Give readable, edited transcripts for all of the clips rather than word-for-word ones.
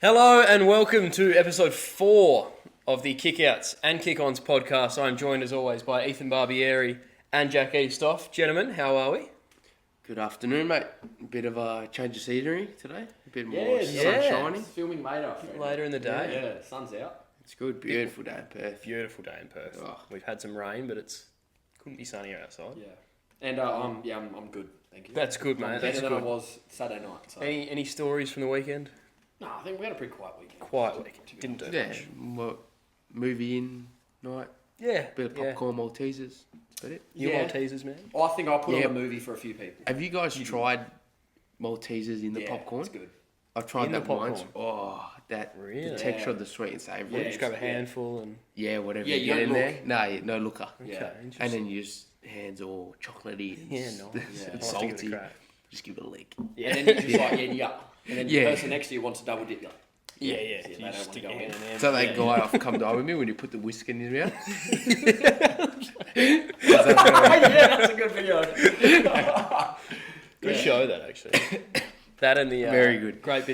Hello and welcome to episode 4 of the Kickouts and Kick-Ons podcast. I'm joined as always by Ethan Barbieri and Jack Eastoff. Gentlemen, how are we? Good afternoon, mate. A bit of a change of scenery today. A bit more sun shining. It's filming later. Later in the day. Yeah, sun's out. It's good. Beautiful day in Perth. Beautiful day in Perth. Oh. We've had some rain, but couldn't be sunnier outside. Yeah. And I'm good. Thank you. That's good, mate. That's Better than I good. was Saturday night. So. Any stories from the weekend? No, I think we had a pretty quiet weekend. Quiet weekend. Didn't do Yeah. much. What, movie in night. Yeah. Bit of popcorn Maltesers. That's about it. You Yeah. Maltesers, man? I think I'll put on Yeah. a movie for a few people. Have you guys tried Maltesers in the Yeah, popcorn? it's good. I've tried In the that once. popcorn? Oh, that Really? the texture Yeah. of the sweet and savoury. You Yeah. just grab a yeah. handful and... Whatever Yeah, you you get in don't there. look. No looker. Yeah. Okay, And interesting. then you just hands all chocolatey and Yeah, nice. and I'll have to give it a salty. crack. Just give it a lick. Yeah. And then you just like, yeah. And then the Yeah. person next to you wants to double dip. You're like, Yeah. So You they don't just wanna stick go your hand in. in there. So that Yeah. guy off come down with me when you put the whisk in his mouth. yeah, that's a good video. Good show that actually. That and the Very good. Great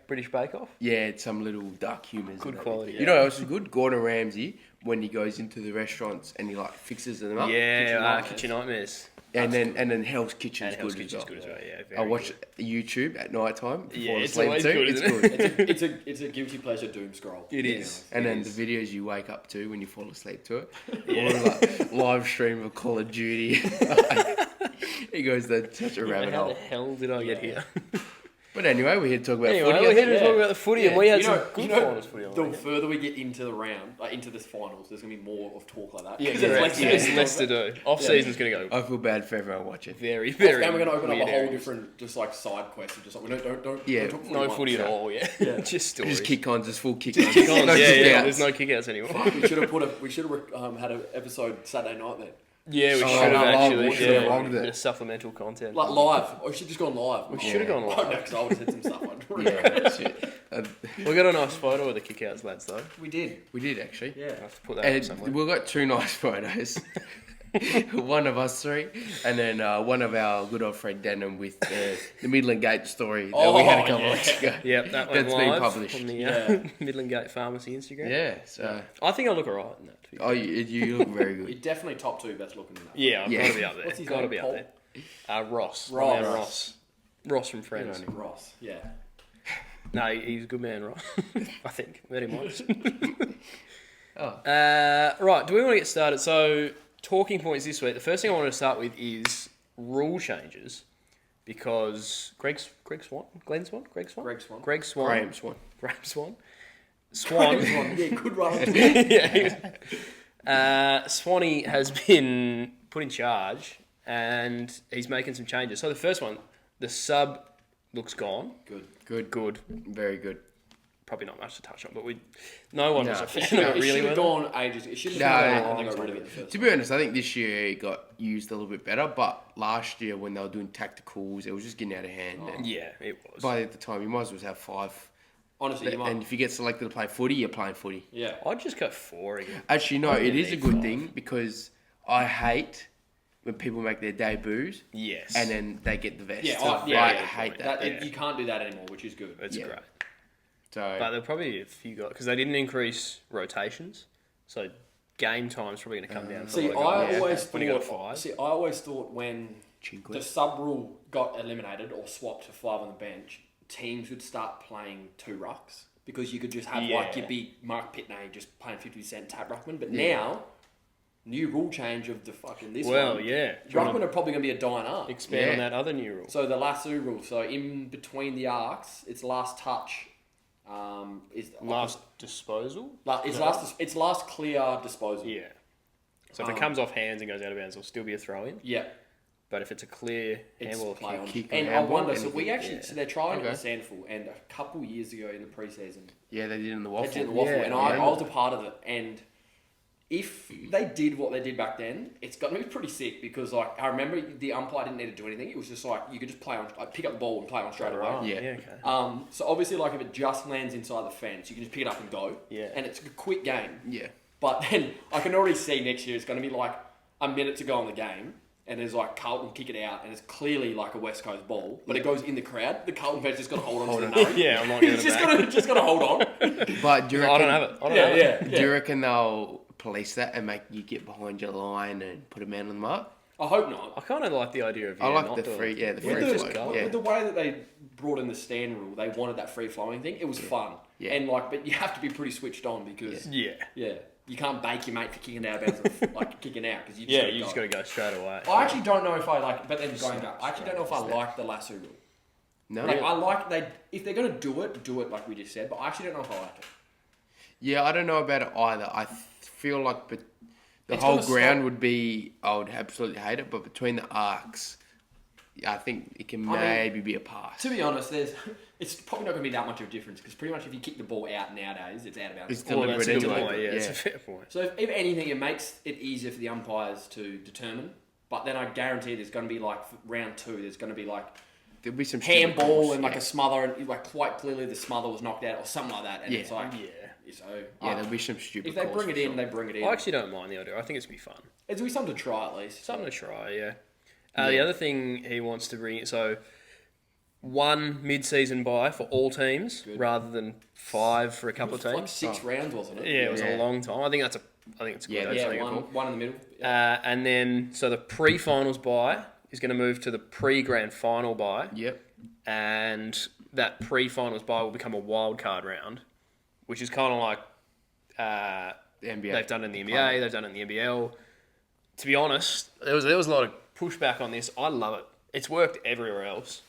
British Bake Off. Yeah, it's some little dark humours. Good in it. quality, You yeah. know what else is good? Gordon Ramsay, when he goes into the restaurants and he like fixes them up. Kitchen Nightmares. And then Hell's Kitchen's And Hell's good Kitchen's as well. good as well. Yeah, I very watch good. YouTube at night time before Yeah, I it's sleep always too. good, It's isn't good. It's a guilty pleasure doom scroll. It is. And It then is. the videos you wake up to when you fall asleep to it. Or like live stream of Call of Duty. He goes to such a rabbit How the hole. hell did I get here? But anyway, we're here to talk about Anyway, footy. we're here to Yeah. talk about the footy, and we had You some know, good you know, finals footy on. the weekend. further we get into the round, like into this finals, there's gonna be more of talk like that. Yeah, 'Cause there's less to do. do. Off season's going to go I feel bad for everyone watching. very, very. And we're gonna open up a weird whole areas. different, just like side quest of just like we don't Yeah, talk No once. footy at all. Yeah, Yeah. just stories. Just kick-ons, just full kick-ons. Kick-ons, No yeah. kick-outs. There's no kickouts anymore. We should have had an episode Saturday night then, Yeah, we Oh, should have live, actually. we should have Yeah, logged a it. bit of supplemental content. like live. Or we should have just gone live. We should have gone Oh, live. no, because I would have said some stuff. Yeah, shit. We got a nice photo of the kickouts, lads. Though We did. We did actually. Yeah. I have to put that up And somewhere. we've got two nice photos. One of us three, and then one of our good old friend Denholm with the Midland Gate story that we had a couple of weeks ago. Yep, that one's That's been live published. on the Yeah. Midland Gate Pharmacy Instagram. Yeah, so I think I look alright in that. To be oh, you look very You're good. definitely top 2 best looking in that. Yeah, I've Yeah. got to be up there. What's his Got to name, be up Paul? there. Ross. My Ross. man Ross. Ross from Friends. Good on Ross. Yeah. No, he's a good man, Ross. I think. Met him once. Oh. Right, do we want to get started? So, talking points this week. The first thing I want to start with is rule changes. Because Glenn Swan? Greg Swan. Greg Swan? Graham Swan. Graham Swan? Swan. Yeah, good run. yeah. Swanee has been put in charge and he's making some changes. So the first one, the sub looks gone. Good. Very good. Probably not much to touch on, but no one was a No. fan It of it really. should have well. gone ages. It should No, have gone no, when they got rid of it the first To be honest, I think this year it got used a little bit better, but last year when they were doing tacticals, it was just getting out of hand. And Yeah, it was. by the time, you might as well have 5. Honestly, you might. And if you get selected to play footy, you're playing footy. Yeah. I'd just go 4 again. Actually, no, Probably it is a need good 5. thing because I hate when people make their debuts Yes. and then they get the vest. Yeah, I yeah, hate yeah. that. You can't do that anymore, which is good. It's Yeah. great. So But there'll probably be a few guys, because they didn't increase rotations. So game time's probably going to come down. for See, a lot of I guys. always When you got thought. 5. See, I always thought when Chinquit. the sub rule got eliminated or swapped to 5 on the bench, teams would start playing 2 rucks because you could just have like Yeah. your big Mark Pitney just playing 50% tap ruckman. But Yeah. now, new rule change of the fucking this Well, one. yeah. Do you wanna Ruckman are probably going to be a dying art. expand on Yeah. that other new rule? So the lasso rule. So in between the arcs, it's last touch. Is Last disposal? It's last clear disposal. Yeah. So if it comes off hands and goes out of bounds, it'll still be a throw in. Yeah. But if it's a clear It's handball or play kick, on. kick And or I handball, wonder, so anything. we actually, Yeah. so they're trying it Okay. in Sandful, and a couple years ago in the pre-season, Yeah, they did in the they waffle. did the waffle, Yeah, and I I remember was a part of it, and if they did what they did back then, it's got to be pretty sick, because like, I remember the umpire didn't need to do anything, it was just like, you could just play on, like, pick up the ball and play on straight away. Right, Yeah. okay. So obviously, like, if it just lands inside the fence, you can just pick it up and go, Yeah. and it's a quick game. Yeah. But then I can already see next year it's going to be like a minute to go in the game, and there's like Carlton kick it out, and it's clearly like a West Coast ball, but it goes in the crowd. The Carlton fans just got to hold on to the nose. Yeah, I'm not going He's to just got to hold on. But do you I reckon, don't have it. I don't have it. do you reckon they'll police that and make you get behind your line and put a man on the mark? I hope not. I kind of like the idea of I like not the doing free, it. yeah, the With free the, flow. with Yeah. the way that they brought in the stand rule, they wanted that free flowing thing. It was fun, Yeah. and like, but you have to be pretty switched on because Yeah. you can't bake your mate for kicking out of bounds, or, like kicking out because you just Yeah, gotta you go. just got to go straight away. I actually don't know if I like, but then going back, I actually don't know if I like the lasso rule. No. Like, I like if they're gonna do it like we just said, but I actually don't know if I like it. Yeah, I don't know about it either. I feel like the It's whole gonna ground stop- would be, I would absolutely hate it, but between the arcs, I think it can I mean, maybe be a pass. To be honest, it's probably not going to be that much of a difference because pretty much if you kick the ball out nowadays, it's out of bounds. It's Well, deliberate that's a good anyway. point. Yeah, it's a Yeah. fair point. So if anything, it makes it easier for the umpires to determine. But then I guarantee there's going to be like for round 2, there's going to be like There'll be some stupid handball calls, and like yeah. a smother, and like quite clearly the smother was knocked out or something like that. And Yeah. it's like, Yeah. so Yeah, there'll be some stupid if they calls bring for it in, sure. they bring it in. I actually don't mind the idea. I think it's be fun. It's be something to try at least. Something to try, yeah. The other thing he wants to bring, so 1 mid-season bye for all teams rather than 5 for a couple of Like teams. 6 rounds, wasn't it? Yeah, it was a Yeah. long time. I think it's good. Yeah, That's Yeah, something cool. one in the middle. And then so the pre-finals bye is going to move to the pre-grand final bye, Yep. and that pre-finals bye will become a wild card round, which is kind of like The NBA. they've done it in the NBA, they've done it in the NBL. To be honest, there was a lot of pushback on this. I love it. It's worked everywhere else.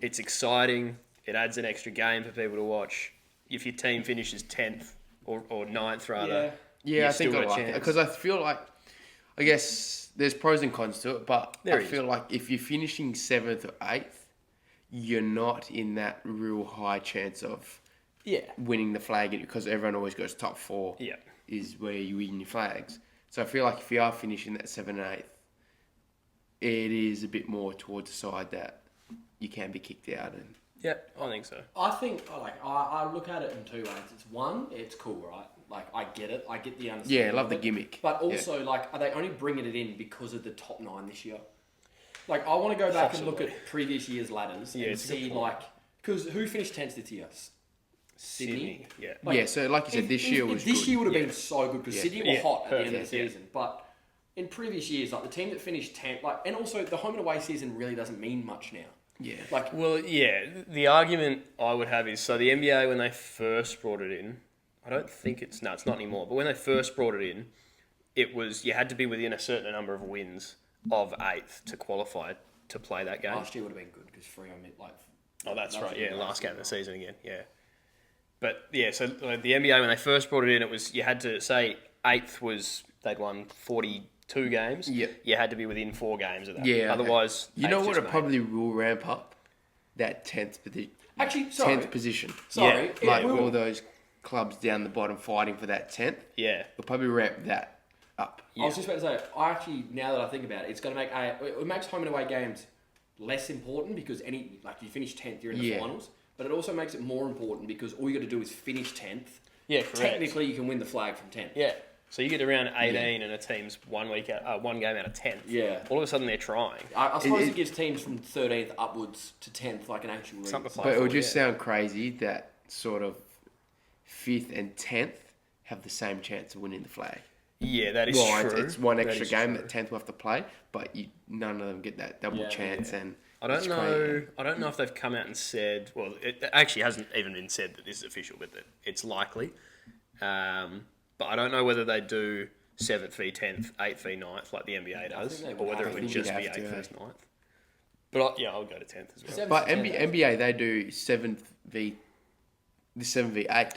It's exciting. It adds an extra game for people to watch. If your team finishes 10th or 9th rather, Yeah, I you think still I got a like it chance. because I feel like, I guess there's pros and cons to it, but There I is. feel like if you're finishing 7th or 8th, you're not in that real high chance of yeah, winning the flag because everyone always goes top 4 yeah. is where you win your flags. So I feel like if you are finishing that 7th and 8th, it is a bit more towards the side that you can be kicked out. And Yeah, I think so. I think I look at it in 2 ways. It's one, it's cool, right? Like I get it, I get the understanding. yeah, love of the it. gimmick. But also, like, are they only bringing it in because of the top 9 this year? Like, I want to go back and look Possibly. at previous years' ladders Yeah, and it's a good see, point. like, because who finished 10th this year? Sydney. Yeah. Like, Yeah, so like you said, this year was this good. year would have Yeah. been so good because Yeah. Sydney were Yeah, hot at the end of the perfect, yeah. season. But in previous years, like the team that finished 10th, like, and also the home and away season really doesn't mean much now. Yeah. Like, Well, yeah, the argument I would have is, so the NBA, when they first brought it in, I don't think it's not anymore, but when they first brought it in, it was, you had to be within a certain number of wins of 8th to qualify to play that game. last year would have been good because Freo made like. Oh, that's that was right, a yeah, good last game of the game. season again, yeah. But, yeah, so like, the NBA, when they first brought it in, it was, you had to say 8th was, they'd won 42 games. Yep. You had to be within 4 games of that. Yeah. Otherwise, You know 8th what? just It made probably will ramp up that 10th position. Actually, sorry. 10th position. Sorry. Yeah, it Like will- all those clubs down the bottom fighting for that 10th. Yeah. We'll probably ramp that up. I was just about to say, I actually, now that I think about it, it's going to make it makes home and away games less important because you finish 10th, you're in the Yeah. finals. But it also makes it more important because all you got to do is finish 10th. Yeah, correct. Technically, you can win the flag from 10th. Yeah. So you get around 18 and a team's 1 game out of 10th. Yeah. All of a sudden they're trying. I suppose It- it gives teams from 13th upwards to 10th like an actual league. Something to play But it would for, just yeah. sound crazy that sort of 5th and 10th have the same chance of winning the flag. Yeah, that is Well, true. it's one That extra is game true. that 10th will have to play, but none of them get that double Yeah, chance. yeah. And I don't it's know. crazy. I don't know if they've come out and said. Well, it actually hasn't even been said that this is official, but that it's likely. But I don't know whether they do 7th v 10th, 8th v 9th like the NBA does, think they or would whether have it to. would I think just be you'd have 8th to, versus 9th. But I'll go to 10th as well. 7th But to 10th. NBA, they do 7th v 8,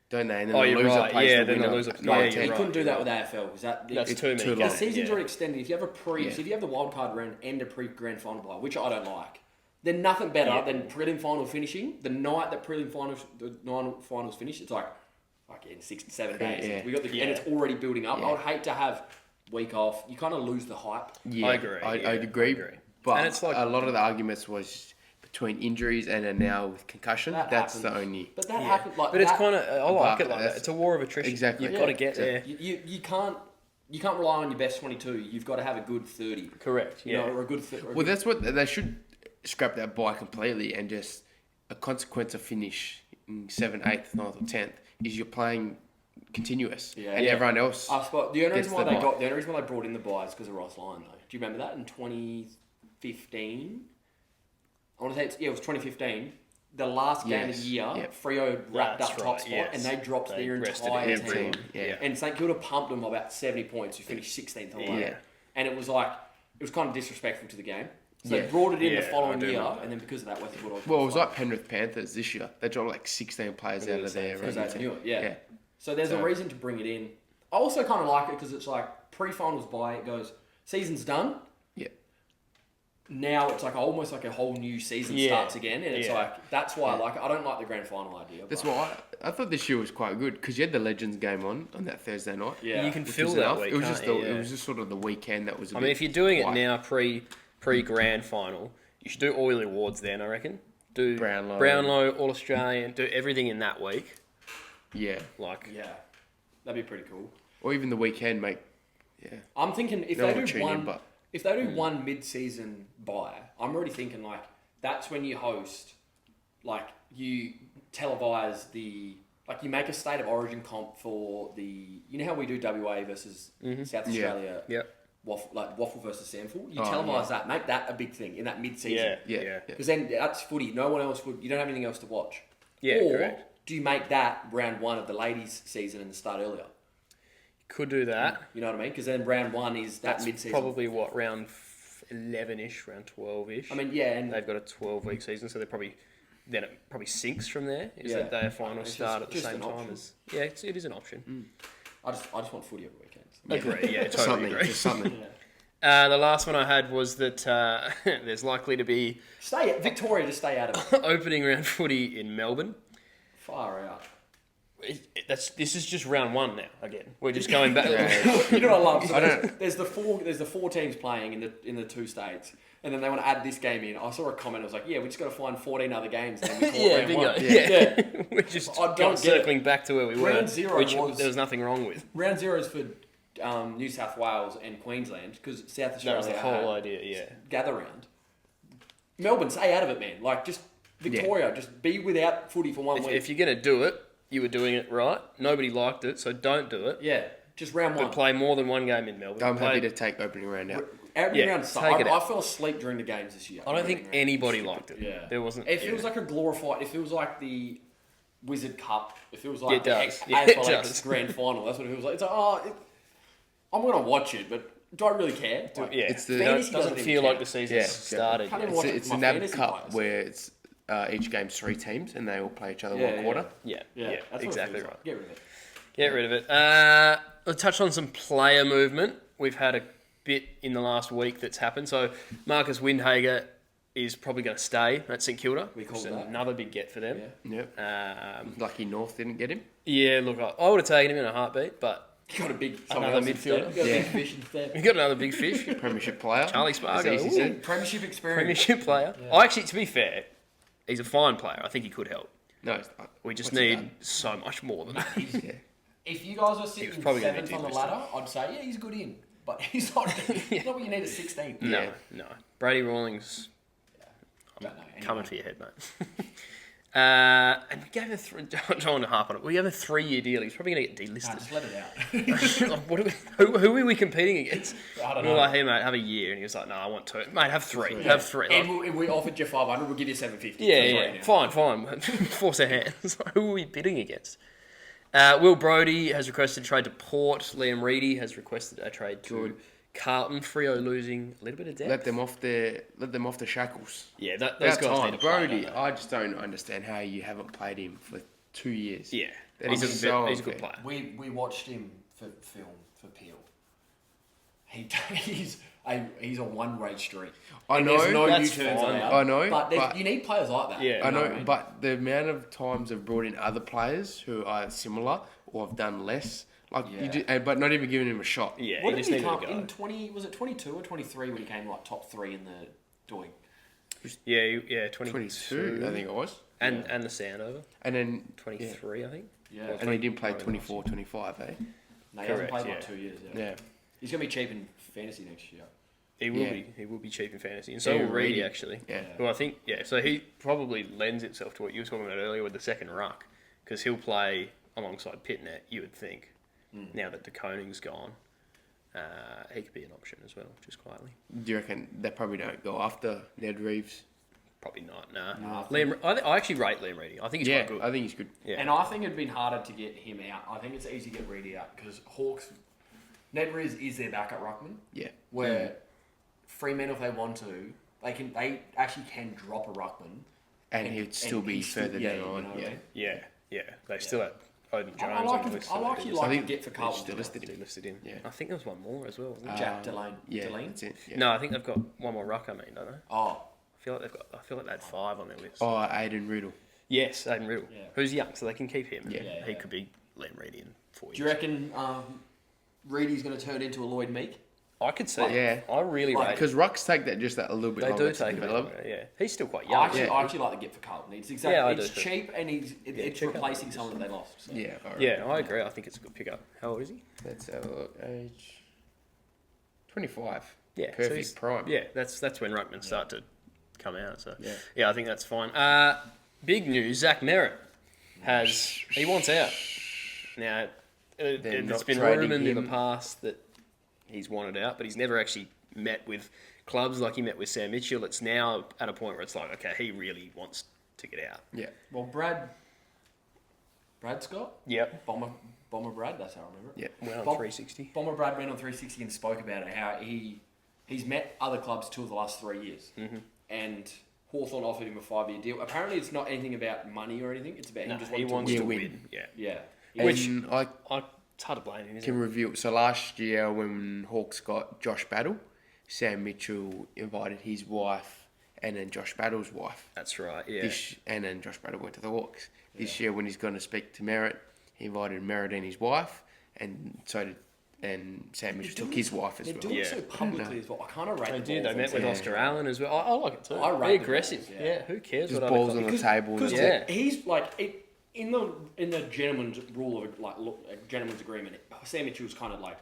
don't they? And then Oh, the you're loser right. plays Yeah, the then the winner loser- at yeah, No, 19. you right, couldn't do you're that right. with AFL because That's It's too many too games. long. the seasons Yeah. are extended. If you have a Yeah. if you have the wild card round and a pre-grand final bye, which I don't like, then nothing better Yeah. than prelim final finishing. The night that finals finish, it's like in 6 to 7 days. Yeah. We got the Yeah. and it's already building up. Yeah. I would hate to have week off. You kind of lose the hype. Yeah, I agree, I yeah, agree. I agree. But And it's like- a lot of the arguments was between injuries and then now with concussion. That That's happens. the only. But that Yeah. happened like But it's that. kind of I like But it like that. that's- It's a war of attrition. Exactly. You've Yeah. got to get there. You can't you can't rely on your best 22. You've got to have a good 30. Correct. You Yeah. know, or a good. Well, that's what they should scrap that bye completely, and just a consequence of finish in 7th, 8th, 9th, or 10th is you're playing continuous, and everyone else. The only gets reason why the they bye. got the only reason why they brought in the bye is because of Ross Lyon though. Do you remember that in 2015? I want to say it was 2015. The last game of the year, Freo wrapped That's up top right, spot, yes. and they dropped They their rested entire everyone. team. Yeah. And St Kilda pumped them about 70 points. Who finished 16th or whatever. Yeah. And it was kind of disrespectful to the game. So Yeah. they brought it in the Yeah, following I do year, remember that. and then because of that, Western Bulldogs. Well, it was like Penrith Panthers this year. They dropped like 16 players out of their because rugby they team. knew it. Yeah. Yeah. So there's a So- reason to bring it in. I also kind of like it because it's like pre-finals bye. It goes season's done. Yeah. Now it's like almost like a whole new season Yeah. starts again, and it's Yeah. like that's why I like it. I don't like the grand final idea. That's but why I thought this year was quite good because you had the Legends game on that Thursday night. Yeah. You can which fill was that enough. week. It was can't just you? it was just sort of the weekend that was. I mean, if you're doing it now pre grand final, you should do all your awards then. I reckon. Do Brownlow, All Australian. Do everything in that week. Yeah. Like yeah, that'd be pretty cool. Or even the weekend, mate. Yeah. I'm thinking if No they one do tune one, in, but- if they do one mid-season bye, I'm already thinking like that's when you host, like you televise you make a state of origin comp for how we do WA versus South Australia. Yep. Waffle versus Samful. You Oh, televise that, make that a big thing in that mid-season. Yeah. Because then that's footy. No one else would. You don't have anything else to watch. Yeah, Or correct. do you make that round one of the ladies' season and start earlier? Could do that. You know what I mean? Because then round one is that That's mid-season. probably what round 11ish, round 12ish. I mean, yeah, and they've got a 12-week season, so it probably sinks from there. Is Yeah. that their final It's start at the just same an time option. as? Yeah, it is an option. I just want footy every weekend. Agree. Yeah, totally Something. agree. Just something. The last one I had was that there's likely to be Victoria to stay out of it. opening round footy in Melbourne. Far out. This is just round one now. Again, we're just going back. You know what I love? So I there's the four teams playing in the two states, and then they want to add this game in. I saw a comment. It was like, yeah, we just got to find 14 other games, and then we call it round bingo. one. Yeah. We're just I don't get circling back to where we were, Round zero which was- there was nothing wrong with. Round zero is for New South Wales and Queensland because South Australia That was the whole had idea. Yeah. gather round. Melbourne, stay out of it, man. Like just Victoria, just be without footy for 1 week. If you're gonna do it, you were doing it right. Nobody liked it, so don't do it. yeah, just round one. But play more than one game in Melbourne. I'm Play- happy to take opening round out. Every Yeah, round take it I out. fell asleep during the games this year. I don't think anybody liked it. Yeah. There wasn't. It feels like a glorified. It feels like the Wizard Cup. It feels like It does. the Yeah, it AFL does. Grand Final. That's what it feels like. It's like, I'm gonna watch it, but do I really care? Like, Yeah. It's the- fantasy doesn't even feel count. like the season's Yeah, exactly. started. Can't yet. even watch It's it a for my NAB fantasy Cup players. where it's each game's 3 teams and they all play each other Yeah, one yeah. quarter. Yeah. Yeah, Yeah. that's what it Exactly feels right. like. Get rid of it. Get rid of it. Let's touch on some player movement. We've had a bit in the last week that's happened. So Marcus Windhager is probably going to stay at St Kilda. We call It's that. another big get for them. Yeah. Yep. Lucky North didn't get him. Look, I would have taken him in a heartbeat, but You got a big Another someone else midfielder. instead. You got a Yeah. big fish instead. we got another big fish. Premiership player. Charlie As Spargo. easy Ooh. said. Premiership experience. Premiership player. I actually, to be fair, he's a fine player. I think he could help. No, it's not. We just What's he need done? so much more than that. Yeah. If you guys are sitting probably gonna seventh be on the delisted. ladder, I'd say yeah, he's good in, but he's not. He's not what you need at 16. No, no. Brady Rawlings Don't know. Anyway. coming for your head, mate. And we gave him I don't want to harp on it. We gave him a 3-year deal. He's probably going to get Nah, delisted. just let it out. What are who are we competing against? I don't We were know. like, hey, mate, have a year. And he was like, no, I want 2. Mate, have 3. Have 3. Like, And if we offered you 500, we'll give you 750. yeah. That's right Fine. Force our hands. Who are we bidding against? Will Brodie has requested a trade to Port. Liam Reedy has requested a trade to Carlton. Freo losing a little bit of depth. Let them off the shackles. Yeah, those That guys time, need to play, Brodie, don't they? I just don't understand how you haven't played him for 2 years. Yeah, That he's is a so he's a good unfair. player. We watched him for film for Peel. He's a one-rate streak. I And know, There's no that's U-turns fine. allowed. I know, But, but- you need players like that. Yeah. I know, what mean? but the amount of times I've brought in other players who are similar or have done less, like Yeah. you do, but not even giving him a shot. Yeah, What he did just he needed come to go. in 20? Was it 22 or 23 when he came like top 3 in the doing? Yeah, 22. 22, I think it was. And the Sandover, And then 23, I think. Yeah. Or and he didn't play probably 24, 25, eh? No, he hasn't Correct, played yeah. like 2 years. Yeah. He's going to be cheap in fantasy next year. He will be. He will be cheap in fantasy, and so Yeah, will Reedy Reedy. actually. Yeah. Who I think, so he probably lends itself to what you were talking about earlier with the second ruck, because he'll play alongside Pitnet. You would think, now that De Koning's gone, he could be an option as well, just quietly. Do you reckon they probably don't go after Ned Reeves? Probably not. Nah. No, I actually rate Liam Reedy. I think he's quite good. I think he's good. Yeah. And I think it'd been harder to get him out. I think it's easy to get Reedy out because Hawks, Ned Reeves is their backup ruckman. Yeah. Where Fremantle, if they want to, they actually can drop a ruckman. And he'd still be further down on. what I mean? Yeah. They still had Odin Jones I on like the him. list. I like so you they like think to get for they Carlton. still listed just listed in. Yeah. I think there was one more as well, wasn't there? Jack Delane. Yeah, Delane? that's it. Yeah. No, I think they've got one more ruck, don't they? Oh, I feel like they had 5 on their list. Oh, Aiden Riddle. Yes, Aiden Riddle, Yeah. who's young, so they can keep him. Yeah. He could be Liam Reedy in 4 years. do you reckon Reedy's going to turn into a Lloyd Meek? I could see. Yeah. I really rate him. Because rucks take that just that a little bit They longer do to take a bit develop. longer. Yeah, he's still quite I young. actually, Yeah. I actually like the get for Carlton. It's exactly. Yeah, I it's do too. cheap and it's check out replacing the someone that they lost. So. Yeah. All right. Yeah, I agree. I think it's a good pickup. How old is he? Let's have a look. Age 25. Yeah, so Perfect he's- prime. Yeah, that's when ruckmen start to come out. So Yeah. I think that's fine. Big news: Zach Merritt he wants out. Now, it's not been trading rumoured in the him. past that he's wanted out, but he's never actually met with clubs like he met with Sam Mitchell. It's now at a point where it's like, okay, he really wants to get out. Yeah. Well, Brad Scott, Yep. Bomber Brad. That's how I remember it. Yeah. Went on Bob- 360. Bomber Brad went on 360 and spoke about it. How he's met other clubs 2 of the last 3 years, and Hawthorn offered him a 5-year deal. Apparently, it's not anything about money or anything. It's about him just he wanting wants to to win. win. Yeah. Yeah. Which- And It's hard to blame him, isn't can it? review. So last year when Hawks got Josh Battle, Sam Mitchell invited his wife and then Josh Battle's wife. That's right. Yeah. And then Josh Battle went to the Hawks. This year when he's going to speak to Merritt, he invited Merritt and his wife, and Sam Mitchell took his wife as They're well. doing Yeah. it so publicly as well. I kind of rate They the did. They Balls met with on Oscar Allen as well. I like it too. I rate Be the aggressive. Balls, Yeah. yeah. Who cares Just what balls other on clubs- the table. Because Yeah. he's like in the gentleman's rule of a gentleman's agreement. Sam Mitchell's kind of like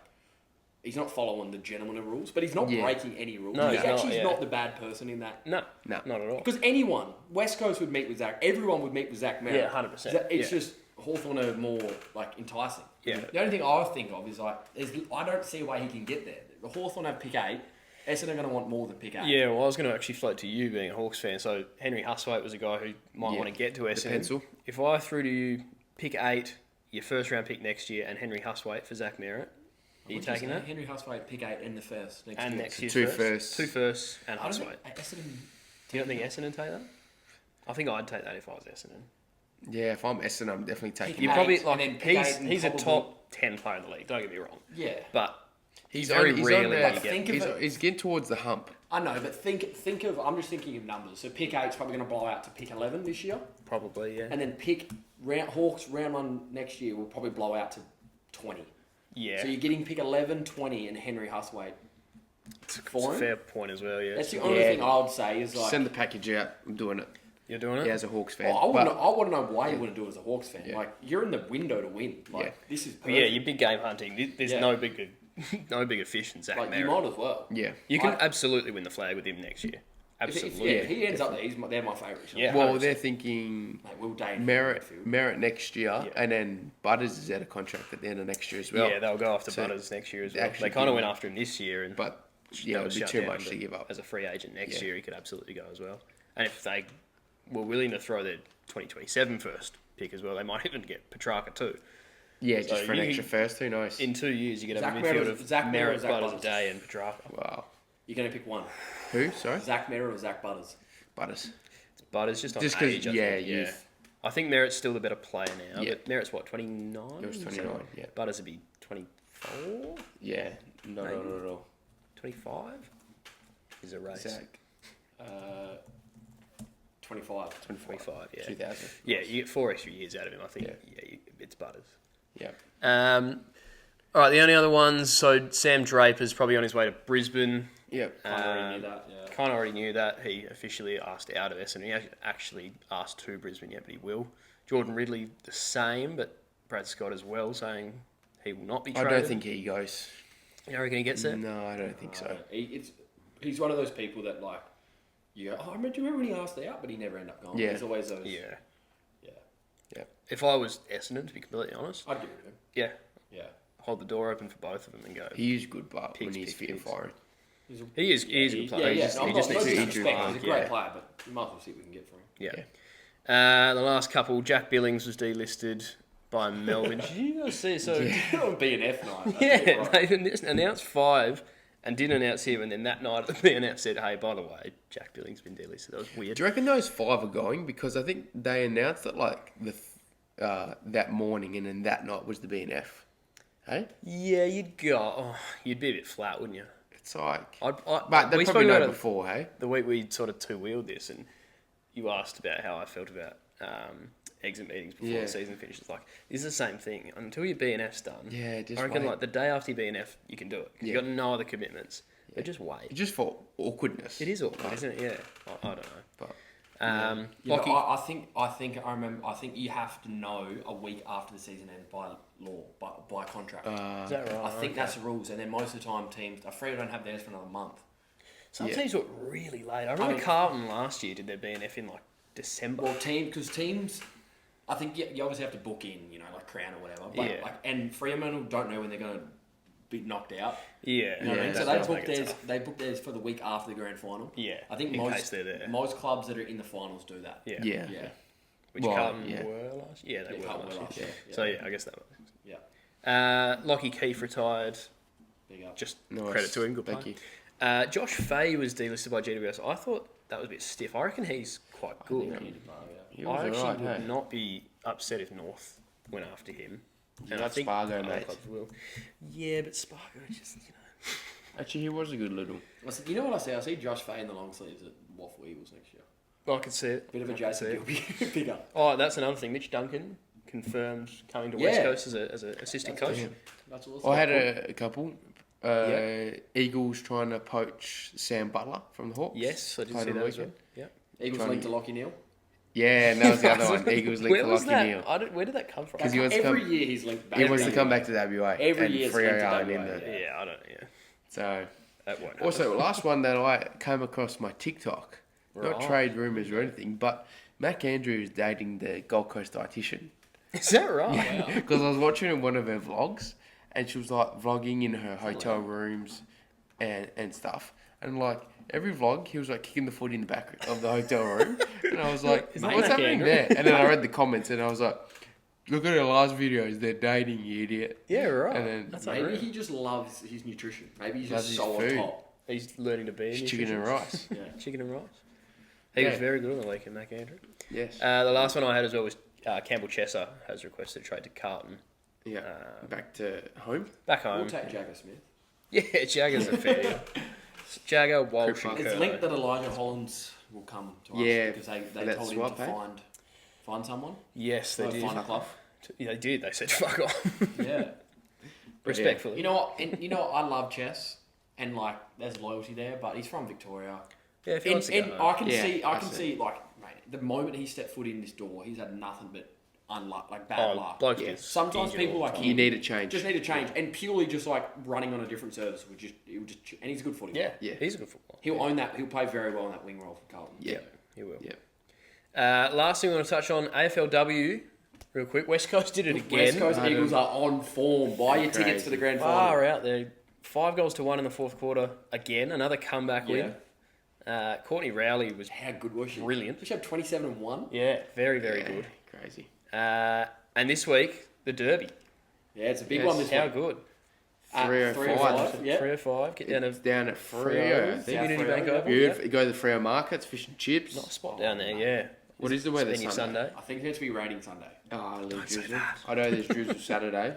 he's not following the gentleman rules, but he's not Yeah. breaking any rules. No, he's he's not, actually yeah. not the bad person in that. No, No. not at all. Because anyone, West Coast would meet with Zach. Everyone would meet with Zach Merritt. Yeah, 100%, It's yeah. just Hawthorn are more like enticing. Yeah. The only thing I think of is like, I don't see a way he can get there. The Hawthorn have pick 8. Essendon are going to want more than pick 8. Yeah, well, I was going to actually float to you being a Hawks fan. So Henry Huswaite was a guy who might Yeah. want to get to Essendon. pencil. If I threw to you pick 8, your first round pick next year, and Henry Huswaite for Zach Merritt, are you What'd taking say? that? Henry Huswaite pick 8 in the first next And year. next year's Two first? firsts. 2 firsts and I don't Huswaite. think Essendon. Do you not think Essendon take that? I think I'd take that if I was Essendon. Yeah, if I'm Essendon, I'm definitely taking You Eight, probably and like then pick he's 8 and he's a probably- top 10 player in the league. Don't get me wrong, Yeah. but He's very on- he's on rarely the- do you think get. of it- He's getting towards the hump. I know, but think of. I'm just thinking of numbers. So pick 8's probably going to blow out to pick 11 this year, Probably, yeah. and then Hawks round 1 next year will probably blow out to 20. Yeah, So you're getting pick 11, 20, and Henry Huswaite. it's a for him? fair point as well. Yeah, That's the So only Yeah. thing I would say is like. Send the package out. I'm doing it. you're doing it. Yeah, as a Hawks fan. Well, I want But- to know why you want to do it as a Hawks fan. Yeah. Like you're in the window to win. Like Yeah. this is But perfect. yeah, you're big game hunting. There's Yeah. no bigger, no bigger fish than Zach like you Merritt. might as well. Yeah. You can I- absolutely win the flag with him next year. Absolutely. If he ends up there, they're my favourites. Yeah. Well, 100%. they're thinking Mate, Will Dane. Merritt next year, Yeah. and then Butters is out of contract at the end of next year as well. Yeah, they'll go after So, Butters next year as well. actually They kind of give went him- after him this year, and But that yeah, it would was be shut too down, much to but give up. as a free agent next Yeah. year, he could absolutely go as well. And if they were willing to throw their 2027 first pick as well, they might even get Petrarca too. Yeah, So just for an you- extra first. Who knows? In 2 years, you could have Zach a midfield Merritt- of Zach Merritt Merritt, or Zach Butters, Butters? Day, and Petrarca. Wow. You're going to pick one. Who? Sorry. Zach Merritt or Zach Butters? Butters. Butters just on Just 'cause, age, I yeah, think. youth. I think Merritt's still the better player now. Yeah. But Merritt's what, 29? He was 29, yeah. Butters would be 24, Yeah. No, Maybe. no. 25. Is a race. Zach. 25. 25, yeah. 2000. Yeah, you get 4 extra years out of him. I think. Yeah. Yeah, it's Butters. Yeah. All right, the only other ones. So Sam Draper's probably on his way to Brisbane. Yep. I already knew that. Yeah. Kind of already knew that. He officially asked out of Essendon. He actually asked to Brisbane yet, but he will. Jordan Ridley the same, but Brad Scott as well saying he will not be I traded. don't think he goes. You reckon he gets it? No, I don't think so. He's one of those people that like, you go, do you remember when he asked out, but he never ended up going. Yeah. There's always those. Yeah. Yeah. If I was Essendon, to be completely honest, I'd give it to him. yeah, Yeah. hold the door open for both of them and go. He is good, but Pigs, when he's pigs, fit and pigs. firing. He is a good player. Yeah, He just needs to injury disrespect. mark, He's a great yeah. player, but you might as well see what we can get from him. Yeah. The last couple, Jack Billings was delisted by Melbourne. Did you guys see? So On BNF night. yeah, they announced 5 and didn't announce him, and then that night the BNF said, "Hey, by the way, Jack Billings been delisted." That was weird. Do you reckon those 5 are going? Because I think they announced it like that morning, and then that night was the BNF. Hey, Yeah, you'd be a bit flat, wouldn't you? it's like, But but they we probably spoke know about it before. Hey, the week we sort of two-wheeled this, and you asked about how I felt about exit meetings before the season finishes. Like, this is the same thing. Until your BNF's done, Yeah, just I reckon wait. like the day after your BNF, you can do it. 'Cause you've got no other commitments. But just wait. just for awkwardness. It is awkward, isn't it? Yeah. I don't know. But Yeah, Lockie, but I think you have to know a week after the season ends by law, by contract. is that right? I think that's the rules, and then most of the time teams, Freo don't have theirs for another month. Some teams were really late. I remember Carlton last year did their BNF in like December. Well, teams, I think you obviously have to book in, like Crown or whatever. But and Fremantle don't know when they're going to be knocked out. Yeah. You know what I mean? So that does make it tough. they book theirs for the week after the grand final. Yeah. I think in case they're there. most clubs that are in the finals do that. Yeah. yeah, Yeah. Which Well, Carlton yeah. were last year? Yeah, they were Carlton last were year. last year. So, yeah, I guess that was. Yeah. Lockie Keefe retired. Big up. Just Nice. credit to him. Good Thank player. you. Josh Fahey was delisted by GWS. I thought that was a bit stiff. I reckon he's quite good. He I was actually alright, would hey? not be upset if North went after him. You got Spargo, other mate. clubs will. Yeah, but Spargo just, Actually, he was a good little. You know what I see? I see Josh Fahey in the long sleeves at Waffle Eagles next year. I could see it. Bit of a I could see Jason it. Gilby pickup. Oh, that's another thing. Mitch Duncan confirmed coming to West Yeah. Coast as an assistant coach. That's awesome. I had a couple. Eagles trying to poach Sam Butler from the Hawks. Yes, I did Played see on the that as well. weekend. Yeah. Eagles trying linked to- to Lockie Neal. Yeah, and that was the other one. Eagles linked Where to was Lockie that? Neal. Where did that come from? 'Cause he wants to Every come- year he's linked back. He wants to to come back to the WA. Every and year it's Freo linked to aren't in WA, there. Yeah, I don't. Yeah, So, that won't. Happen. also, last one that I came across my TikTok, not Right. trade rumours or anything, but Mac Andrews dating the Gold Coast dietitian. Is that right? Because I was watching one of her vlogs, and she was like vlogging in her hotel rooms and stuff. And like every vlog, he was like kicking the foot in the back of the hotel room. And I was like, Is what's that Mac happening Andrew? there? And then I read the comments, and I was like, look at her last videos, they're dating, you idiot. Yeah, right. And then That's Maybe unreal. he just loves his nutrition. Maybe he's Loves just his so food. on top. He's learning to be. a It's chicken and nutritionist. rice. Yeah. Chicken and rice. He Yeah. was very good on the weekend, Mac Andrew. Yes. The last one I had as well was Campbell Chesser has requested a trade to Carlton. Yeah. Back to home. Back We'll home. take Jagger Smith. Yeah, Jagger's a fair deal. Jagger, Walsh, and It's Kerr. linked that Elijah Hollands will come to us Yeah, because they for that told him swap, to eh? find someone. Yes, they Or did. find a club. Yeah, they did. They said fuck off. Yeah. Respectfully. You know what? And you know what? I love Chess, and like there's loyalty there, but he's from Victoria. Yeah, if he And, wants to and go I home. can Yeah, see, I I can see. see, like, mate, the moment he stepped foot in this door, he's had nothing but bad luck. blokes Yeah. get Sometimes injured people all the like time. You him need a change. just need to change, and purely just like running on a different service would just, and he's a good footy Yeah, player. Yeah. he's a good footballer. He'll own that. He'll play very well in that wing role for Carlton. Yeah. He will. Yeah. Last thing we want to touch on, AFLW, real quick. West Coast did it again. West Coast Eagles are on form. Buy your tickets Crazy. for the grand final. Far out there. 5-1 in the fourth quarter again. Another comeback win. Courtney Rowley was, How good was she? Brilliant. She had 27-1. yeah, very, very Yeah, good. Crazy. And this week, the Derby. Yeah, it's a big Yes. one this How week. good. 305. Yeah. 305. Get down to It's down at Freo, I Freo, think. Community Freo, Bank yeah. Oval. Beautiful. You go to the Freo markets, fish and chips. Nice spot down there, yeah. What is the weather Spend your Sunday? Sunday. I think it's meant to be raining Sunday. Oh, Don't say drizzle. that. I know there's drizzle Saturday.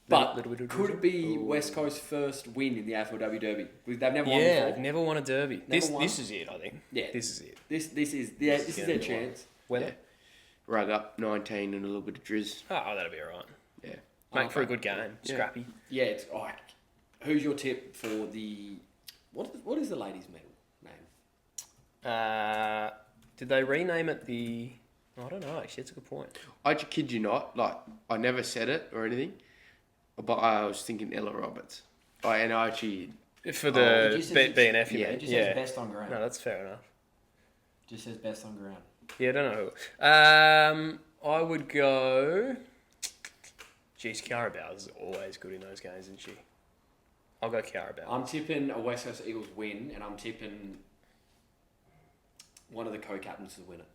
But little bit of could it be drizzle. West Coast's first win in the AFLW Derby? They've never won Yeah, before. they've never won a Derby. Never won. This is it, I think. Yeah. This is it. This is This their is chance. gonna be one. Weather? Rug up 19 and a little bit of drizz. Oh, that'll be alright. Yeah. Make for a good game. Scrappy. Yeah, it's like, who's your tip for the what is the ladies' medal name? Did they rename it the... I don't know, actually. That's a good point. I kid you not, like, I never said it or anything. But I was thinking Ella Roberts. And I actually... For it the just says B&F, you yeah, mean? It just says best on ground. No, that's fair enough. Just says best on ground. Yeah, I don't know who. I would go... Jeez, Kiara Bowers is always good in those games, isn't she? I'll go Kiara Bowers. I'm tipping a West Coast Eagles win, and I'm tipping one of the co-captains to win it.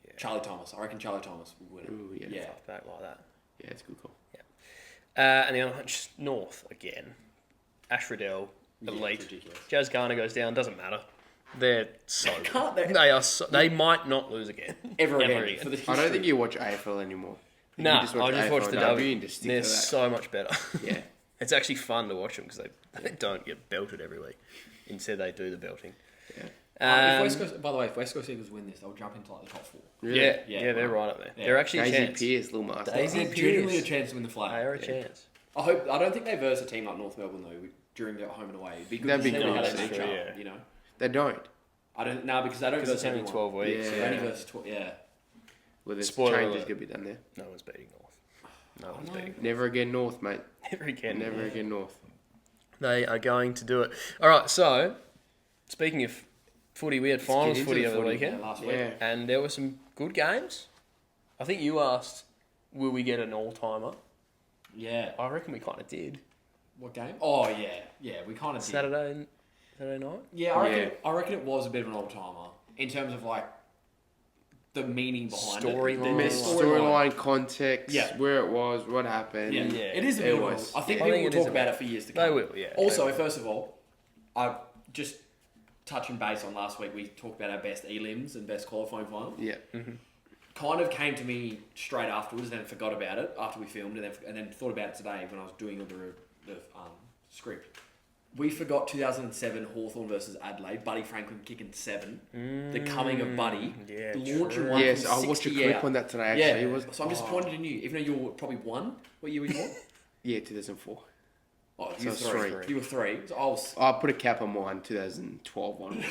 Yeah. Charlie Thomas. I reckon Charlie Thomas will win it. Ooh, yeah. Yeah. Fuck back like that. Yeah, it's a good call. And the other one, just North again. Ash Riddell, Yeah, elite. it's ridiculous. Jazz Garner goes down, doesn't matter. They're so Can't they? They are so, they might not lose again. Ever again. For the history. I don't think you watch AFL anymore. I think Nah, you just watch I just AFL watch the and W. and just stick They're to that. so much better. Yeah. It's actually fun to watch them because they don't get belted every week. Instead, they do the belting. Yeah. If Um, West Coast, by the way, if West Coast Eagles win this, they'll jump into like the top 4. Really? yeah, they're right up there. Yeah. They're actually a Daisy chance. Pierce, Little Master. Daisy They're Pierce. genuinely a chance to win the They flag. are a chance. I don't think they verse a team like North Melbourne though during their home and away. It'd be good That'd to be see good, how they actually, match up. yeah. You know, They don't. I don't because they don't Because verse it's only anyone. 12 weeks. Yeah. They Yeah. only verse yeah. Well, there's Spoiler changes alert. going to be done there. No one's beating North. No one's no. beating Never again North, mate. Never again. Never again North. They are going to do it. All right, so speaking of footy, we had finals into footy the over the footy. weekend. Last week. Yeah. And there were some good games. I think you asked, will we get an all-timer? Yeah. I reckon we kind of did. What game? Oh yeah. We kind of did. Saturday night? Yeah, I reckon it was a bit of an old timer in terms of like the meaning behind Storyline. it. Storyline, context, Yeah. where it was, what happened. Yeah. Yeah. It is a It bit was. I think I people think will it is talk a about bit. it for years to come. They will, yeah. Also, first of all, I just touching base on last week, we talked about our best elims and best qualifying final. Yeah. Kind of came to me straight afterwards, then forgot about it after we filmed, and then thought about it today when I was doing the script. We forgot 2007 Hawthorn versus Adelaide. Buddy Franklin kicking 7. The coming of Buddy. Yeah, Launching true. one Yes, from I watched a 60 clip out. on that today, actually. Yeah, It was, so I'm disappointed in you. Even though you were probably 1. What year were you born? Yeah, 2004. Oh, you were So 3. 3. You were 3. So I was, I put a cap on mine 2012 one.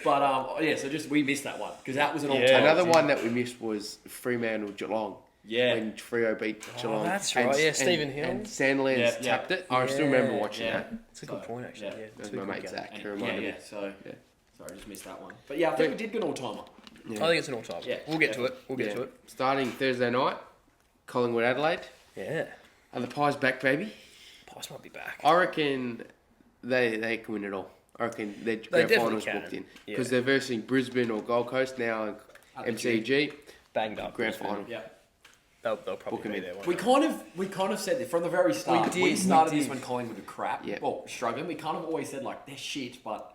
but yeah, so just we missed that one because that was an all Yeah. time. Another one that we missed was Fremantle Geelong. Yeah. When Freo beat Geelong. that's right. Yeah, Stephen Hill. And Sandlands Yeah, tapped yeah. it. I still remember watching yeah. that. It's a good point, actually. yeah. Yeah, That's two my good mate games. Zach who Yeah, reminded yeah. me. So Yeah. sorry, I just missed that one. But yeah, I think we did get an all timer. I think it's an all-timer. Yeah, We'll get to it. We'll get Yeah. to it. Starting Thursday night, Collingwood Adelaide. Yeah. Are the Pies back, baby? Pies might be back. I reckon they can win it all. I reckon their grand definitely finals can. booked in. Yeah. Because they're versing Brisbane or Gold Coast now, At the MCG, Banged up. grand Brisbane. final. Yeah. They'll probably Book 'em be in. there. won't We they? kind of said that from the very start. did, We we started this did. when Collingwood were crap. Yeah. Well, struggling. We kind of always said like they're shit, but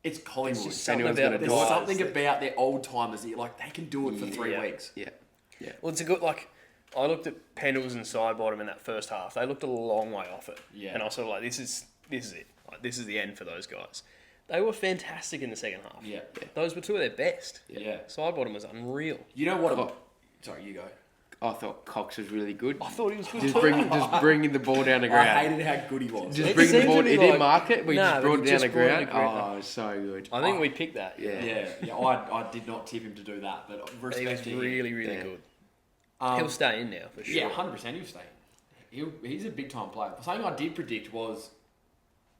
it's Collingwood. It's just something Anyone's about gonna the There's do it. guys something that- about their old timers that you're like they can do it for 3 Yeah. weeks. Yeah. Yeah. Well, it's a good, like, I looked at Pendles and Sidebottom in that first half. They looked a long way off it. Yeah. And I was sort of like, this is it. Like, this is the end for those guys. They were fantastic in the second half. Yeah. Those were two of their best. Yeah. Sidebottom was unreal. You know what? Oh. Sorry, you go. I thought Cox was really good. I thought he was good Just too. bringing the ball down the I ground. hated how good he was. Just It bringing the seemed ball. to be He didn't like- mark it, but he Nah, just but brought he it down just the brought it ground. to ground. Oh, it was so good. I think we picked that. Yeah. I did not tip him to do that, but He respect was to him. really, really Yeah. good. Um, He'll stay in now, for sure. Yeah, 100%. He'll stay. He's a big time player. Something I did predict was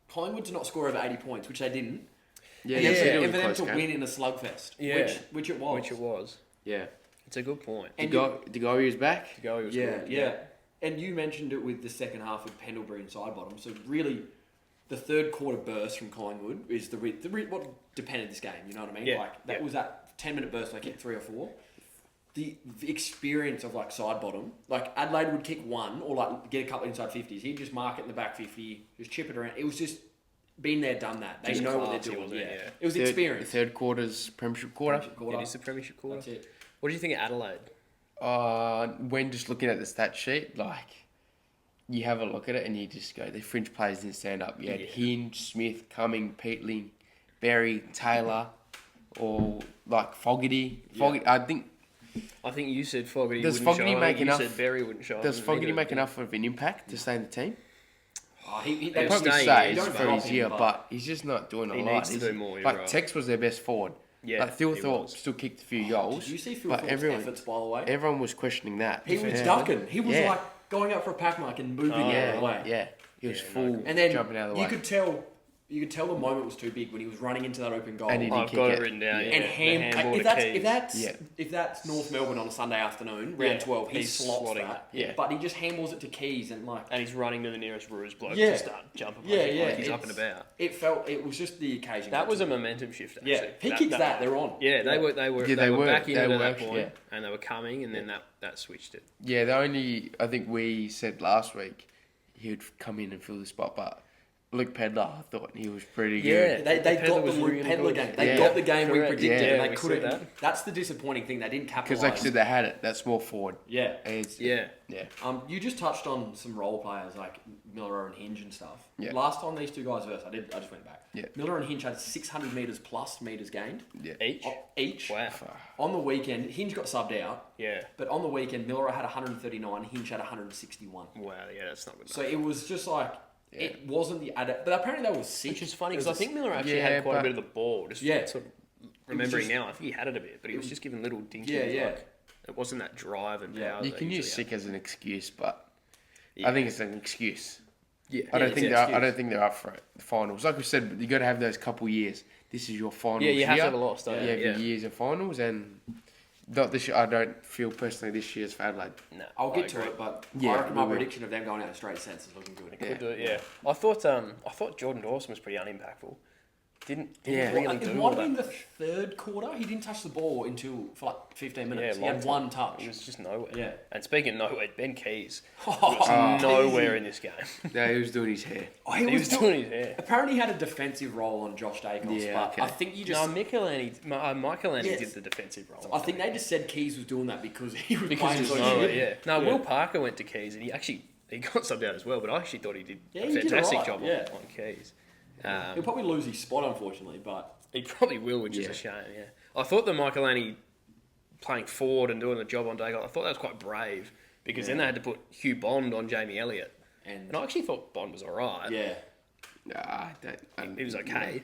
Collingwood to not score over 80 points, which they didn't. Yeah, and yeah, then it for was a them close to game. win in a slugfest. Yeah. Which it was. Which it was. Yeah. It's a good point. And DeGoey was back. Goey was Yeah, good. yeah. And you mentioned it with the second half with Pendlebury and Sidebottom. So really, the third quarter burst from Collingwood is what depended this game. You know what I mean? Yeah, Like that yeah. was that 10-minute burst. They kicked 3 or 4. The experience of like Sidebottom, like Adelaide would kick 1 or like get a couple inside 50s. He'd just mark it in the back 50, just chip it around. It was just been there, done that. They Just know what classy, they're doing. wasn't Yeah. it? Yeah. It was experience. Third quarter's premiership quarter. Quarter. It is the premiership quarter. That's it. What do you think of Adelaide? When just looking at the stat sheet, like you have a look at it and you just go, the fringe players didn't stand up. You had Yeah. Hinge, Smith, Cumming, Peatling, Berry, Taylor, or like Fogarty. Fogarty. I think I think you said Fogarty Does wouldn't Fogarty show. make You enough- said Berry wouldn't show. does and Fogarty neither make did. enough of an impact to stay in the team? They They probably stay, say you it's don't for drop his him, year, but- but he's just not doing a He lot. needs to is do he? more, you're Like right. Tex was their best forward. Yeah, Like Phil he Thorpe was. still kicked a few goals. Did you see Phil but Thorpe's everyone, efforts, by the way? everyone was questioning that. He was Yeah. ducking. He was Yeah. like going up for a pack mark and moving out of the way. Yeah. He was full And then jumping out of the way. You could tell the moment was too big when he was running into that open goal. And he did I've kick got it. it written down. Yeah. Yeah. And The handball to Keys. if that's North Melbourne on a Sunday afternoon, Yeah, round 12, he he's slots slotting that. it. Yeah. But he just handballs it to Keys and And he's running to the nearest Roos bloke Yeah. to start jumping. Yeah, yeah. Like he's up and about. It was just the occasion. That was a momentum shift. Actually. Yeah, he kicks that, they're on. Yeah, they were Yeah, they were were. back into They it at were, that point, yeah. and they were coming, and then that switched it. Yeah, I think we said last week he would come in and fill the spot, but Luke Pedler, I thought he was pretty Yeah. good. They Pedler got the was Luke really Pedler good. game. They Yeah. got the game we Correct. predicted, Yeah, and they we said couldn't. that. That's the disappointing thing. They didn't capitalise. Because like I said, they had it, that small forward. Yeah. It's, Yeah. Yeah. You just touched on some role players like Miller and Hinge and stuff. Yeah. Last time these two guys versed, I just went back. Yeah. Miller and Hinge had 600 metres plus metres gained Yeah. Each. Wow. On the weekend. Hinge got subbed out, Yeah. but on the weekend Miller had 139, Hinge had 161. Wow. Yeah, that's not good. So it was just like it wasn't the but apparently they were sick. Which is funny It was because I think Miller actually Yeah, had quite a but- bit of the ball. Just Yeah. sort of remembering just- now, I think he had it a bit, but he was just giving little dinkies. Yeah, yeah. Like, it wasn't that drive and Yeah. power. You that can he use usually sick as an excuse, but had. I think it's an excuse. Yeah. I don't Yeah, think it's an I excuse. don't think they're up for it. The finals, like we said, you got to have those couple years. This is your finals. Yeah, you have to year. have a loss, don't You you? have your Yeah. years of finals, and not this year. I don't feel personally this year's for Adelaide. No, I'll I get to agree. it, but Yeah, I reckon my we will. prediction of them going out in straight sets is looking good. Could do it, yeah. I thought Jordan Dawson was pretty unimpactful. Didn't Yeah. really It do might all have been that. the third quarter. He didn't touch the ball for like 15 minutes. he long had time. one touch. He was just nowhere. Yeah. And speaking of nowhere, Ben Keys Oh, was nowhere in this game. No, he was doing his hair. he He was doing his hair. Apparently, he had a defensive role on Josh Dacos, Yeah, but okay. I think you just. No, Michelangelo Yes. did the defensive role. I think they just said Keys was doing that because he was because playing he so was nowhere, shit. yeah. No, Will Parker went to Keys and he got subbed out as well, but I actually thought he did Yeah, a he did fantastic alright, job yeah. on Keys. He'll probably lose his spot, unfortunately, but He probably will, which is Yeah. a shame, yeah. I thought that Michelangelo playing forward and doing the job on Dacos, I thought that was quite brave because then they had to put Hugh Bond on Jamie Elliott. And I actually thought Bond was alright. yeah. Nah, I don't. He was okay.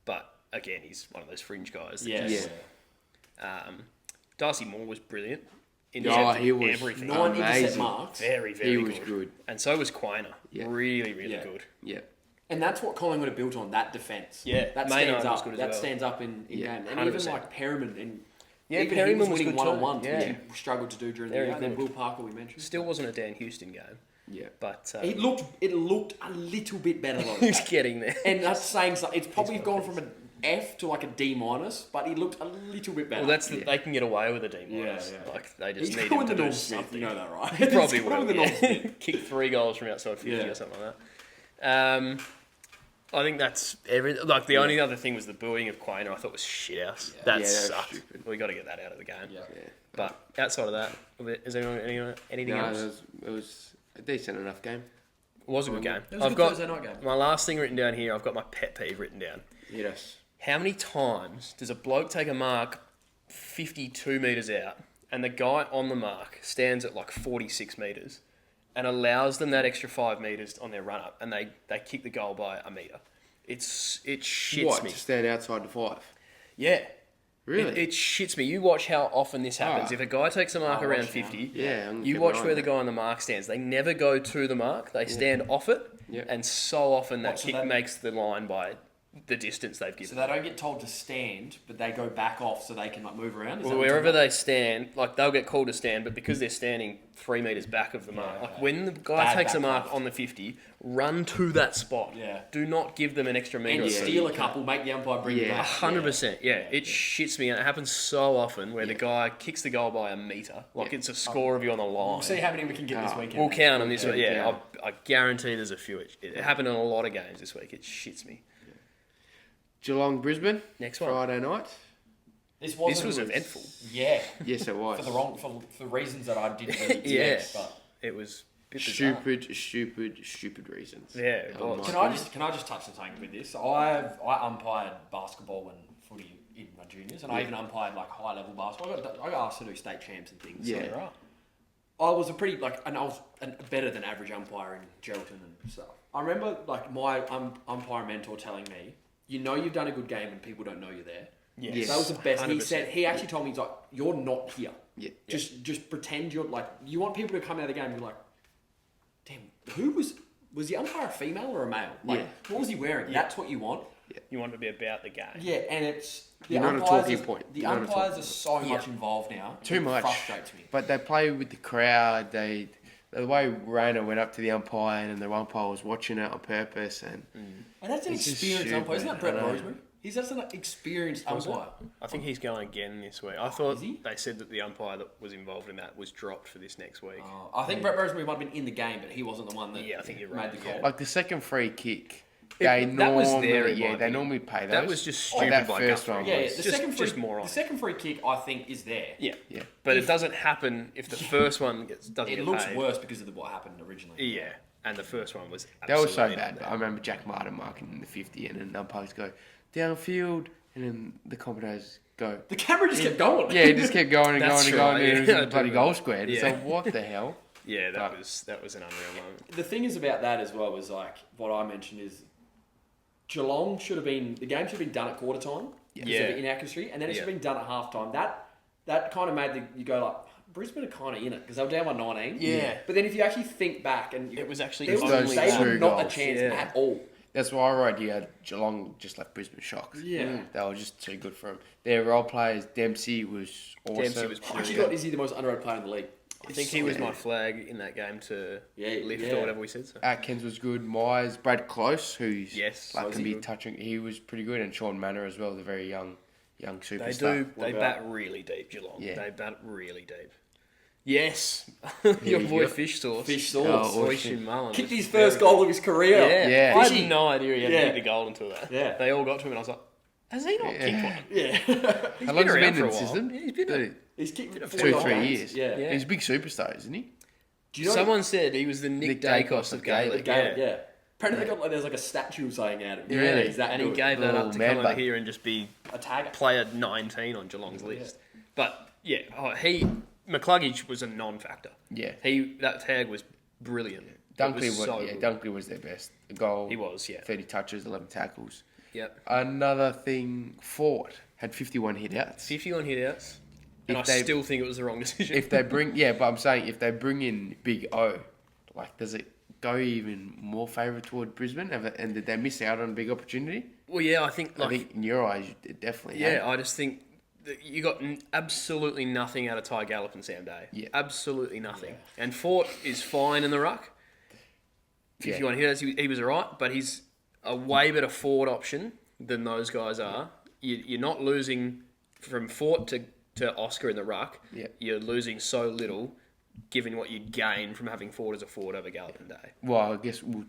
But again, he's one of those fringe guys. that Yeah. just- Darcy Moore was brilliant. Oh, Intercepted he was everything. 9 intercept amazing. marks. Very, very He good. was good. And so was Quainer. Yeah. Really, really Yeah. good. Yeah. And that's what Collingwood have built on, that defence. Yeah, That Maynard stands was up. good as That well. stands up in Yeah, game. And even 100%. like Perriman and Yeah, even Perryman he was was winning good too. one-on-ones, Yeah. which he struggled to do during Very the year. And then good. Will Parker, we mentioned. Still wasn't a Dan Houston game. Yeah. But It looked a little bit better though. he's getting there. And that's saying something. It's probably gone from an F to like a D minus, but he looked a little bit better. Well, that's they can get away with a D minus. Yeah, yeah. Like they just He's need going him to the do Norm Smith, something. you know that, right? He probably He's going will. the Norm Yeah. Smith. Kick 3 goals from outside 50 Yeah. or something like that. I think that's everything. Like the only other thing was the booing of Quainer. I thought was shit house. Yeah, That that was sucked. stupid. We got to get that out of the game. Yeah. Yeah. But outside of that, is anyone anything No, else? it was a decent enough game. It was a good game. It was a I've good got Thursday night game. my last thing written down here. I've got my pet peeve written down. Yes. How many times does a bloke take a mark 52 metres out and the guy on the mark stands at like 46 metres and allows them that extra 5 metres on their run up and they kick the goal by a metre? It shits What? me. To stand outside the 5? Yeah. Really? It shits me. You watch how often this happens. Ah. If a guy takes a mark I'll around watch now. 50, Yeah. I'm you keeping watch an eye where on the that. guy on the mark stands. They never go to the mark. They stand off it. Yeah. And so often that What, so kick that- makes the line by the distance they've So given. they don't get told to stand, but they go back off so they can like move around. Is Well, that what wherever you're they stand, like they'll get called to stand, but because they're standing 3 metres back of the mark, okay. like when the guy Bad takes a back mark left. on the 50, run to that spot. Yeah. Do not give them an extra metre. and or you two. steal a couple, make the umpire bring you Yeah. back. 100%, yeah. It shits me, and it happens so often where the guy kicks the goal by a metre, like it's a score of you on the line. We'll see how many we can get this weekend. We'll count them this week. Yeah, count. I guarantee there's a few. It happened in a lot of games this week. It shits me. Geelong, Brisbane. Next one. Friday night. This was eventful. Yeah, Yes, it was. for reasons that I didn't really expect. Yeah. But It was a bit bizarre. Stupid reasons. Yeah, it Oh was. my can I just touch on something with this? I umpired basketball and footy in my juniors, and I even umpired like high level basketball. I got asked to do state champs and things. Yeah. So I was I was a better than average umpire in Geraldton and stuff. I remember like my umpire mentor telling me, you know you've done a good game and people don't know you're there. Yes. That was the best. 100%. He actually told me, he's like, you're not here. Yeah. Just pretend you're like, you want people to come out of the game and be like, damn, who was the umpire a female or a male? Like, what was he wearing? Yeah. That's what you want. You want it to be about the game. Yeah, and it's You're not a talking point. The You're not a umpires talking are so much involved now. Too It much. frustrates me. But they play with the crowd. The way Rayner went up to the umpire and the umpire was watching it on purpose. And that's an It's just experienced stupid, umpire. Isn't that Brett I know. Rosemary? He's just an experienced umpire. I think he's going again this week. I thought Is he? they said that the umpire that was involved in that was dropped for this next week. I think Brett Rosemary might have been in the game, but he wasn't the one that Yeah, I think you're made right, the call. yeah. like the second free kick, That was there, in my they opinion. normally pay those. That was just stupid That by first Guthrie. one Yeah, was. the just- second just moronic. The second free kick, I think, is there. Yeah. Yeah. But it doesn't happen if the first one doesn't It get looks paid. worse because of what happened originally. Yeah, and the first one was That was so absolutely bad. not I there. remember Jack Martin marking in the 50 and then the umpires go downfield and then the commentators go. The camera just kept going. Yeah, it just kept going and That's going and going. right, And yeah. it was I a do bloody remember. goal squared. It's Yeah. like, what the hell? Yeah, But- that was an unreal moment. The thing is about that as well was like what I mentioned is Geelong should have been the game should have been done at quarter time because Yeah. of the inaccuracy, and then it should Yeah. have been done at half time. That kind of made you go like Brisbane are kind of in it because they were down by 19. Yeah. But then if you actually think back and It was actually they were, those they two were not a goals. chance Yeah. at all. That's why I wrote here. Geelong just left Brisbane shocked. Yeah. They were just too good for them. Their role players, Dempsey was awesome. Dempsey was I actually got is he the most underrated player in the league? I think he was my flag in that game to lift yeah. or whatever we said. So. Atkins was good. Myers, Brad Close, who's Yes, like was can he be good? touching. He was pretty good, and Sean Manor as well, the very young They superstar. do. What They about- bat really deep, Geelong. Yeah. They bat really deep. Yes, your you boy go. Fish Sauce. Fish Sauce. Oh, Oishin Mullen. Kicked was his first very goal of his career. Yeah. Yeah. I Fishy. had no idea he had Yeah. kicked a goal until that. Yeah. They all got to him and I was like, has he not kicked one? Yeah. He's How been long has he around been for in a the while. system? Yeah, he's been He's kicked Bit of 40 2 or 3 games. years. Yeah. He's a big superstar, isn't he? Do you know Someone said he was the Nick Dacos of Gaelic. Gaelic, Yeah. yeah. Apparently they got like there's like a statue saying out of it. Really? He's that And he good. gave that up Little to man come over bun. here and just be a tagger. player 19 on Geelong's list. But yeah, McCluggage was a non-factor. Yeah. That tag was brilliant. Dunkley was so good. Dunkley was their best. A goal. He was, yeah. 30 touches, 11 tackles. Yep. Another thing, Fort had 51 hit-outs. 51 hit-outs. And If I they- still think it was the wrong decision. If they bring, but I'm saying if they bring in Big O, like, does it go even more favour toward Brisbane? And did they miss out on a big opportunity? Well, yeah, I think I think in your eyes, it definitely. yeah, had. I just think that you got absolutely nothing out of Ty Gallop and Sam Day. Yeah. Absolutely nothing. And Fort is fine in the ruck. 51 hit-outs, he was all right, but he's a way better forward option than those guys are. You're not losing from Fort to Oscar in the ruck. Yeah. You're losing so little, given what you'd gain from having Ford as a forward over Gallop and Day. Well, I guess we'll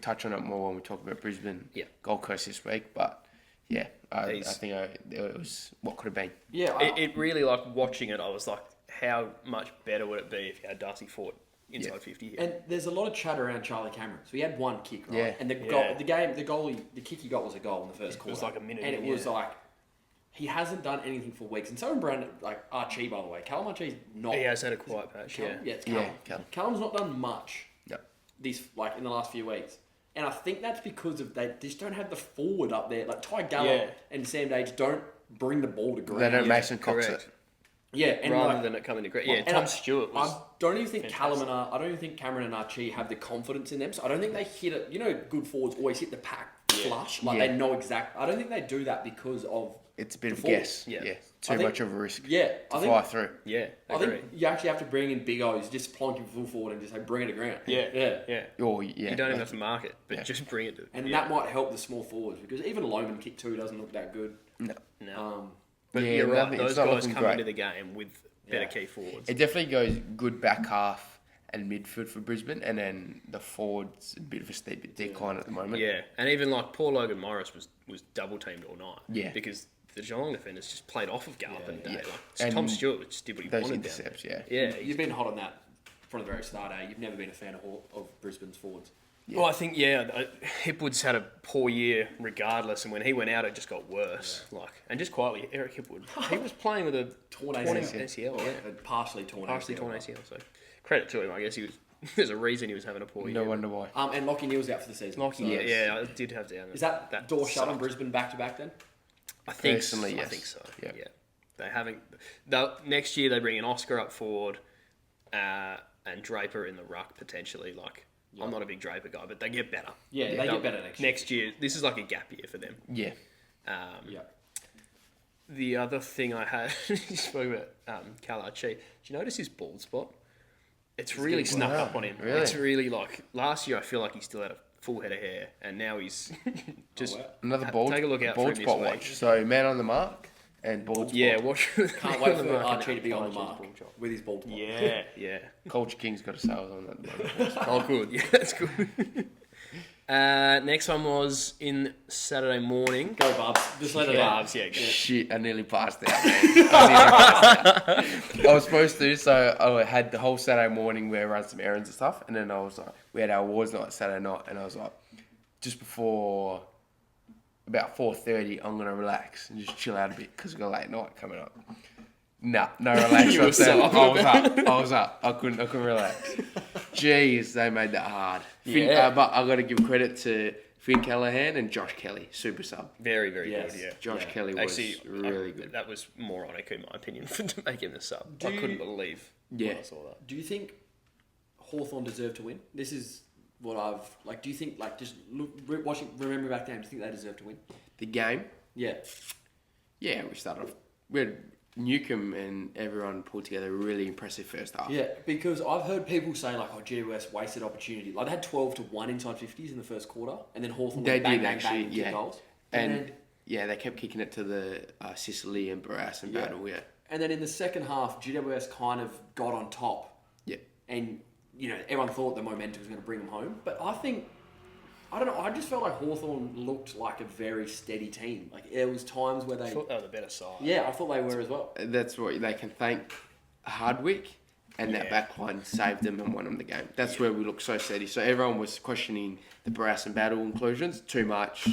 touch on it more when we talk about Brisbane, Yeah. Gold Coast this week. But yeah, I He's- think it was what could have been. Yeah, It really, like, watching it, I was like, how much better would it be if you had Darcy Fort inside Yeah. 50 here? and there's a lot of chatter around Charlie Cameron. So he had one kick, right? Yeah. And the kick he got was a goal in the first quarter. was like a minute and in, it was yeah. like he hasn't done anything for weeks. And so in Brandon, like Archie, by the way, Callum Archie's not. He has had a quiet patch, yeah. Yeah, it's Callum. Yeah, Callum. Callum's not done much Yep. in the last few weeks. And I think that's because of they just don't have the forward up there. Like Ty Gallop Yeah. and Sam Dage don't bring the ball to ground. They don't Yeah, Mason Cox correct. it. Yeah, and Rather like, than it coming to great. Yeah, and Tom Stewart was. I don't even think fantastic. I don't even think Cameron and Archie have the confidence in them. So I don't think they hit it. You know, good forwards always hit the pack flush. Like Yeah. they know exact. I don't think they do that because of. It's a bit of a forward. guess. Yeah. Yeah. I Too think- much of a risk Yeah, to I fly think. through. Yeah, I agree. think you actually have to bring in big O's, just plonk him full forward and just say bring it to ground. Yeah, yeah. yeah. Or yeah, You don't even like- have to mark it, but Yeah. just bring it to. And yeah. that might help the small forwards because even Loman kick 2 doesn't look that good. No. No. But Yeah, you're right, nothing- those it's not guys looking come great. into the game with better Yeah. key forwards. It definitely goes good back half and midfield for Brisbane, and then the forwards a bit of a steep decline at the moment. Yeah, and even like Paul Logan Morris was double teamed all night. Yeah. Because the Geelong defenders just played off of Gallop and Day. yeah. Like, And Tom Stewart just did what he those wanted down intercepts, there. yeah. Yeah. You've been hot on that from the very start, eh? You've never been a fan of Brisbane's forwards. Well, I think Hipwood's had a poor year regardless, and when he went out, it just got worse. Like, and just quietly, Eric Hipwood, he was playing with a Torn ACL, yeah, Partially torn ACL. So credit to him. I guess he was. There's a reason he was having a poor year. No wonder why. And Lockie Neal's out for the season. Lockie, so- yeah, I did have down. Is that door shut on sucked. Brisbane back to back then? I think Personally, I yes. think so. Yeah. Yeah. They haven't. Next year they bring an Oscar up forward. and Draper in the ruck potentially. Like, I'm not a big Draper guy, but they get better. Yeah, they get better next year. Next year, this is like a gap year for them. Yeah. The other thing I had, you spoke about Kalachi. Did you notice his bald spot? It's really snuck up on him. Really? It's really like, last year I feel like he still had a full head of hair, and now he's just... Another bald, Take a look out bald for him spot this week. watch. So, man on the mark and bald spot. Yeah, watch. Can't wait for Archie to be on the mark with his ball. Yeah. Culture King's got a sales on that. Oh, good. Yeah, that's good. Next one was in Saturday morning. Go, Barbs. Just let it out. Barbs, yeah. Go. Shit, I nearly passed out, man. I was supposed to, so I had the whole Saturday morning where I ran some errands and stuff, and then I was like, we had our awards night Saturday night, and I was like, just before about 4:30, I'm gonna relax and just chill out a bit because we got a late night coming up. Nah, no relax. You were so I was up. I couldn't relax. Jeez, they made that hard. But I got to give credit to Finn Callahan and Josh Kelly, super sub. Very, very Yes. good, yeah. Josh Kelly was really good. That was moronic in my opinion to make him the sub. I couldn't believe when I saw that. Do you think Hawthorn deserve to win? This is what I've... Like, do you think, like, just remember back then, do you think they deserve to win? The game, Yeah. yeah, we had Newcomb and everyone pulled together a really impressive first half. Yeah, because I've heard people say, like, oh, GWS wasted opportunity. Like, they had 12-1 inside 50s in the first quarter, and then Hawthorn They went bang, did bang, actually, bang, yeah. kick goals. And yeah, they kept kicking it to the Sicily and Barras and Battle, yeah. And then in the second half, GWS kind of got on top. Yeah. And, you know, everyone thought the momentum was going to bring them home. But I think, I don't know, I just felt like Hawthorn looked like a very steady team. Like, there was times where I they... thought they were the better side. Yeah, I thought they were as well. That's what they can thank Hardwick, and that back line saved them and won them the game. That's where we look so steady. So everyone was questioning the Barras and Battle inclusions too much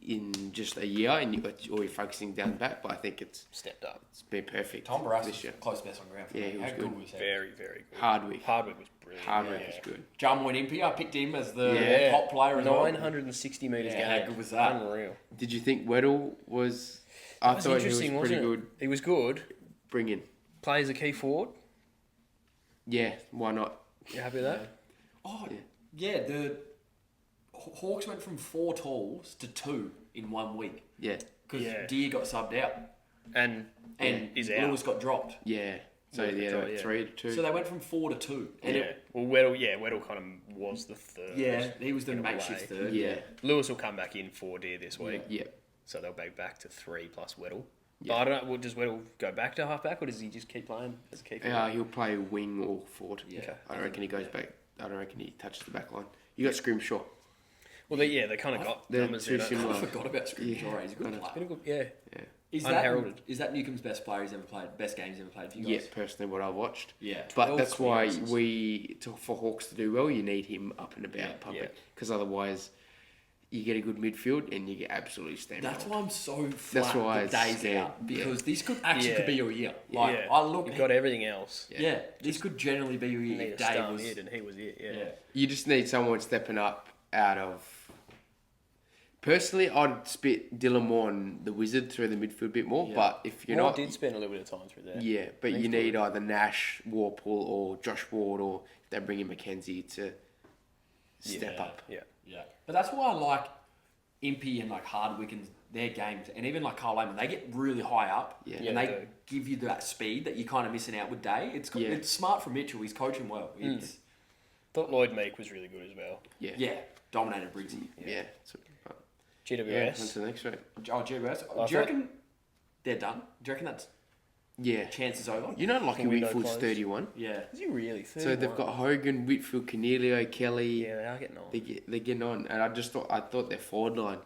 in just a year, and you're focusing down back. But I think it's Stepped up. been perfect Tom Barras this was year. close best on ground for Yeah, me. he was How good. was he? Very, very good. Hardwick was brilliant. Hardwick was good. Jamal Impey, I picked him as the top player as well. 960 metres Yeah, how game. good was that? Unreal. Did you think Weddle was? I That was thought he was interesting, pretty wasn't it? good. He was good. Bring in. Plays a key forward. Yeah, why not? You happy with that? Oh, yeah, the Hawks went from 4 talls to 2 in 1 week. Yeah, Because Yeah. Deere got subbed out. And is out. Lewis got dropped. yeah. So Yeah, yeah, yeah. 3 to 2. So they went from 4 to 2. And Yeah. Well, Weddle kind of was the third. he was the in a makeshift way. third. yeah, Lewis will come back in for Deer this week. yeah. So they'll be back to 3 plus Weddle. Yeah. But I don't know, does Weddle go back to half-back or does he just keep playing as a key forward? He'll play wing or forward. Yeah. Okay. I don't reckon he goes back. I don't reckon he touches the back line. You got Scrimshaw. Well, they kind of got They're numbers too there. similar. I forgot about Scrimshaw. Yeah. He's a good player. Been a good, yeah. Is Unheralded. that Newcomb's best player he's ever played? Best game he's ever played for you Yeah, guys? personally, what I watched. Yeah. But 12 that's why clearances. for Hawks to do well, you need him up and about public, because otherwise, you get a good midfield and you get absolutely steamrolled. That's why I'm so flat That's why the it's days scared. out. Because this could actually Yeah. could be your year. Like, yeah. I look... You've got everything else. Yeah, this could generally be your You year. need a if Dave star was... mid and he was it, yeah. Yeah. You just need someone stepping up out of. Personally, I'd spit Dylan Moore and the Wizard through the midfield a bit more, Yeah. but if you're Moore not, did spend a little bit of time through there. yeah, but He's you good. need either Nash, Warpool, or Josh Ward, or if they bring in Mackenzie to step Yeah, up. Yeah. Yeah. But that's why I like Impey and like Hardwick and their games, and even like Carl Lehman, they get really high up, Yeah. and Yeah, they they do. give you that speed that you're kind of missing out with Day. It's Yeah. it's smart from Mitchell. He's coaching well. It's Thought Lloyd Meek was really good as well. yeah, dominated Briggsy. Yeah. So, on GWS. to the next week. Oh, GWS. I Do you reckon they're done? Do you reckon that's Yeah. chance is over? You know, Lockie window Whitfield's closed. 31. Yeah. Is he really? 31? So they've got Hogan, Whitfield, Cornelio, Kelly. Yeah, they are getting on. They're getting on, and I thought their forward line.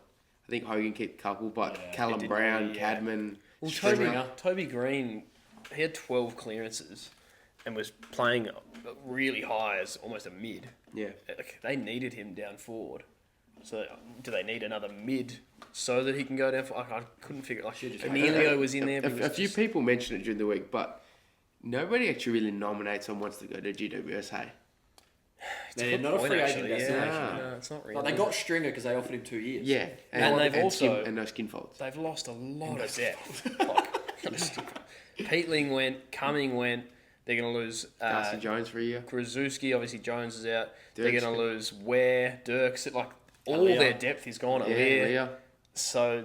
I think Hogan kicked a couple, but Yeah, Callum it didn't Brown, really, yeah. Cadman, Well, Stringer. Toby Green, he had 12 clearances and was playing really high as almost a mid. Yeah. Like, they needed him down forward. So do they need another mid so that he can go down forward? I couldn't figure it. Like, Emilio was in there. But he A was few just- people mentioned it during the week, but nobody actually really nominates someone wants to go to GWS. Hey, it's They're good not a point, free actually, agent yeah. destination. No, it's not really. Like they got Stringer because they offered him 2 years. yeah, And they've also- and no skin folds. They've lost a lot of depth. Like, Peatling went, Cumming went, They're going to lose Darcy Jones for a year. Krasuski. Obviously, Jones is out. They're Dirk's going to good. lose Ware, Dirks. Like, all Aaliyah. their depth is gone. Yeah, Aaliyah. Leah. So,